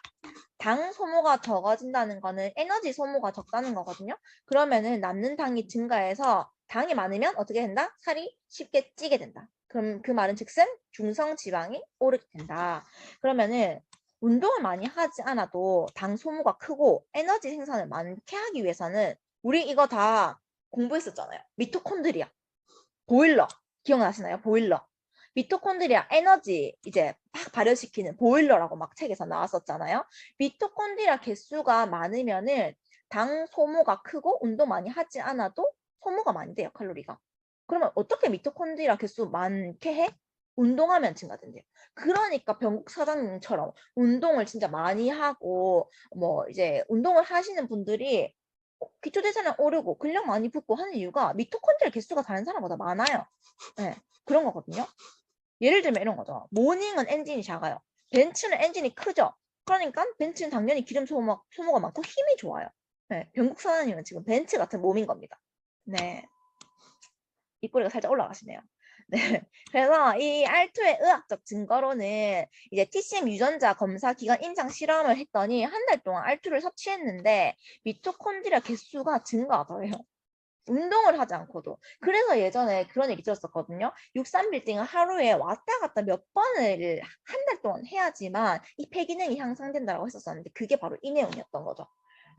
당 소모가 적어진다는 거는 에너지 소모가 적다는 거거든요. 그러면은 남는 당이 증가해서 당이 많으면 어떻게 된다? 살이 쉽게 찌게 된다. 그럼 그 말은 즉슨 중성지방이 오르게 된다. 그러면은 운동을 많이 하지 않아도 당 소모가 크고 에너지 생산을 많게 하기 위해서는 우리 이거 다 공부했었잖아요. 미토콘드리아, 보일러 기억나시나요? 보일러. 미토콘드리아 에너지 이제 막 발효시키는 보일러라고 막 책에서 나왔었잖아요. 미토콘드리아 개수가 많으면은 당 소모가 크고 운동 많이 하지 않아도 소모가 많이 돼요, 칼로리가. 그러면 어떻게 미토콘드리아 개수 많게 해? 운동하면 증가된대요. 그러니까 병국 사장님처럼 운동을 진짜 많이 하고 뭐 이제 운동을 하시는 분들이 기초대사량 오르고 근력 많이 붙고 하는 이유가 미토콘드리아 개수가 다른 사람보다 많아요. 네, 그런 거거든요. 예를 들면 이런 거죠. 모닝은 엔진이 작아요. 벤츠는 엔진이 크죠. 그러니까 벤츠는 당연히 기름 소모가 많고 힘이 좋아요. 네, 병국 사장님은 지금 벤츠 같은 몸인 겁니다. 네, 입꼬리가 살짝 올라가시네요. 네, 그래서 이 R2의 의학적 증거로는 이제 TCM 유전자 검사 기관 임상 실험을 했더니 한 달 동안 R2를 섭취했는데 미토콘드리아 개수가 증가하더래요. 운동을 하지 않고도. 그래서 예전에 그런 얘기 들었었거든요. 63빌딩은 하루에 왔다 갔다 몇 번을 한 달 동안 해야지만 이 폐기능이 향상된다고 했었었는데 그게 바로 이 내용이었던 거죠.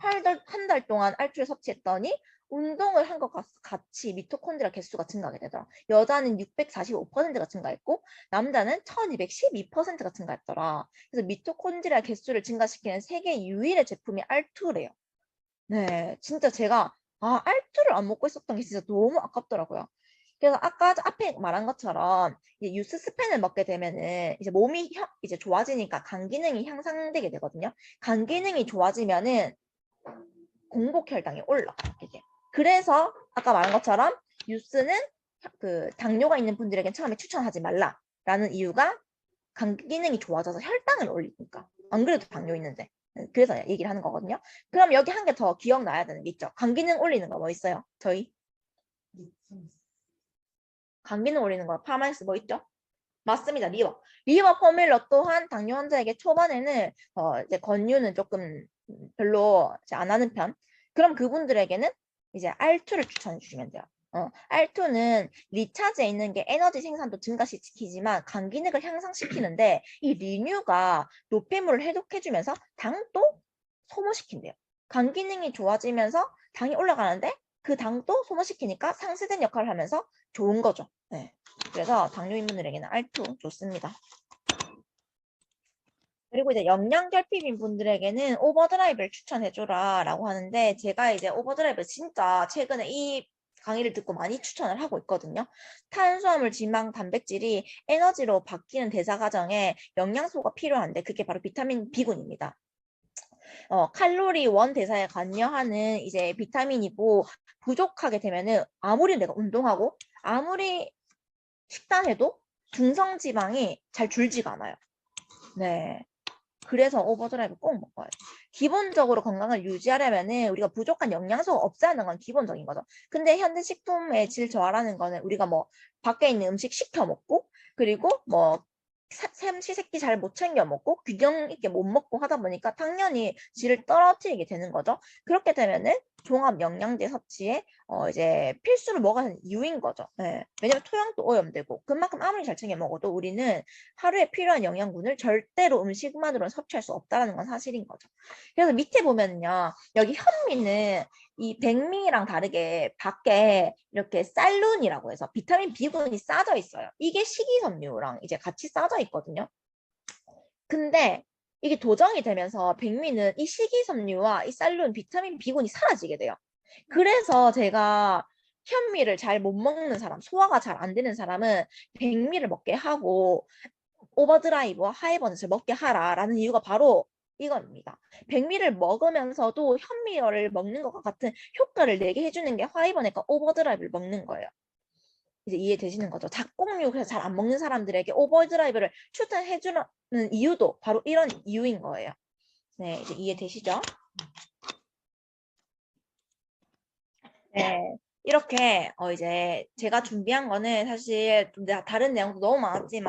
한 달 동안 알투를 섭취했더니 운동을 한 것 같이 미토콘드리아 개수가 증가하게 되더라. 여자는 645%가 증가했고 남자는 1212%가 증가했더라. 그래서 미토콘드리아 개수를 증가시키는 세계 유일의 제품이 알투래요. 네, 진짜 제가 알투를 안 먹고 있었던 게 진짜 너무 아깝더라고요. 그래서 아까 앞에 말한 것처럼 이제 유스스펜을 먹게 되면은 이제 몸이 이제 좋아지니까 간 기능이 향상되게 되거든요. 간 기능이 좋아지면은 공복 혈당이 올라가게 돼요. 그래서 아까 말한 것처럼 유스는 그 당뇨가 있는 분들에게 처음에 추천하지 말라라는 이유가 간 기능이 좋아져서 혈당을 올리니까. 안 그래도 당뇨 있는데. 그래서 얘기를 하는 거거든요. 그럼 여기 한 개 더 기억나야 되는 게 있죠. 간 기능 올리는 거 뭐 있어요? 저희? 간 기능 올리는 거 파마스 뭐 있죠? 맞습니다. 리버. 리버 포뮬러 또한 당뇨 환자에게 초반에는 이제 권유는 조금 별로 이제 안 하는 편. 그럼 그분들에게는 이제 R2를 추천해 주시면 돼요. R2는 리차즈에 있는 게 에너지 생산도 증가시키지만 간 기능을 향상시키는데 이 리뉴가 노폐물을 해독해주면서 당도 소모시킨대요. 간 기능이 좋아지면서 당이 올라가는데 그 당도 소모시키니까 상쇄된 역할을 하면서 좋은 거죠. 네. 그래서 당뇨인 분들에게는 R2 좋습니다. 그리고 이제 영양결핍인 분들에게는 오버드라이브를 추천해줘라 라고 하는데 제가 이제 오버드라이브 진짜 최근에 이 강의를 듣고 많이 추천을 하고 있거든요. 탄수화물, 지방, 단백질이 에너지로 바뀌는 대사 과정에 영양소가 필요한데 그게 바로 비타민 B군입니다. 칼로리 원 대사에 관여하는 이제 비타민이고 부족하게 되면은 아무리 내가 운동하고 아무리 식단해도 중성지방이 잘 줄지가 않아요. 네. 그래서 오버드라이브 꼭 먹어야 돼. 기본적으로 건강을 유지하려면은 우리가 부족한 영양소가 없어야 하는 건 기본적인 거죠. 근데 현대 식품의 질 저하라는 거는 우리가 뭐 밖에 있는 음식 시켜 먹고 그리고 뭐 삼시세끼 잘 못 챙겨 먹고 균형 있게 못 먹고 하다 보니까 당연히 질을 떨어뜨리게 되는 거죠. 그렇게 되면은 종합 영양제 섭취에 이제 필수로 먹어야 하는 이유인 거죠. 네. 왜냐면 토양도 오염되고 그만큼 아무리 잘 챙겨 먹어도 우리는 하루에 필요한 영양분을 절대로 음식만으로는 섭취할 수 없다는 건 사실인 거죠. 그래서 밑에 보면요. 여기 현미는 이 백미랑 다르게 밖에 이렇게 쌀룬이라고 해서 비타민 B군이 싸져 있어요. 이게 식이섬유랑 이제 같이 싸져 있거든요. 근데 이게 도정이 되면서 백미는 이 식이섬유와 이 쌀룬 비타민 B군이 사라지게 돼요. 그래서 제가 현미를 잘 못 먹는 사람, 소화가 잘 안 되는 사람은 백미를 먹게 하고 오버드라이브와 하이버넷을 먹게 하라라는 이유가 바로 이겁니다. 백미를 먹으면서도 현미를 먹는 것과 같은 효과를 내게 해주는 게 하이버넷과 오버드라이브를 먹는 거예요. 이제 이해되시는 거죠. 작곡류 그래서 잘 안 먹는 사람들에게 오버드라이브를 추천해주는 이유도 바로 이런 이유인 거예요. 네, 이제 이해되시죠? 네, 이렇게 이제 제가 준비한 거는 사실 좀 다른 내용도 너무 많았지만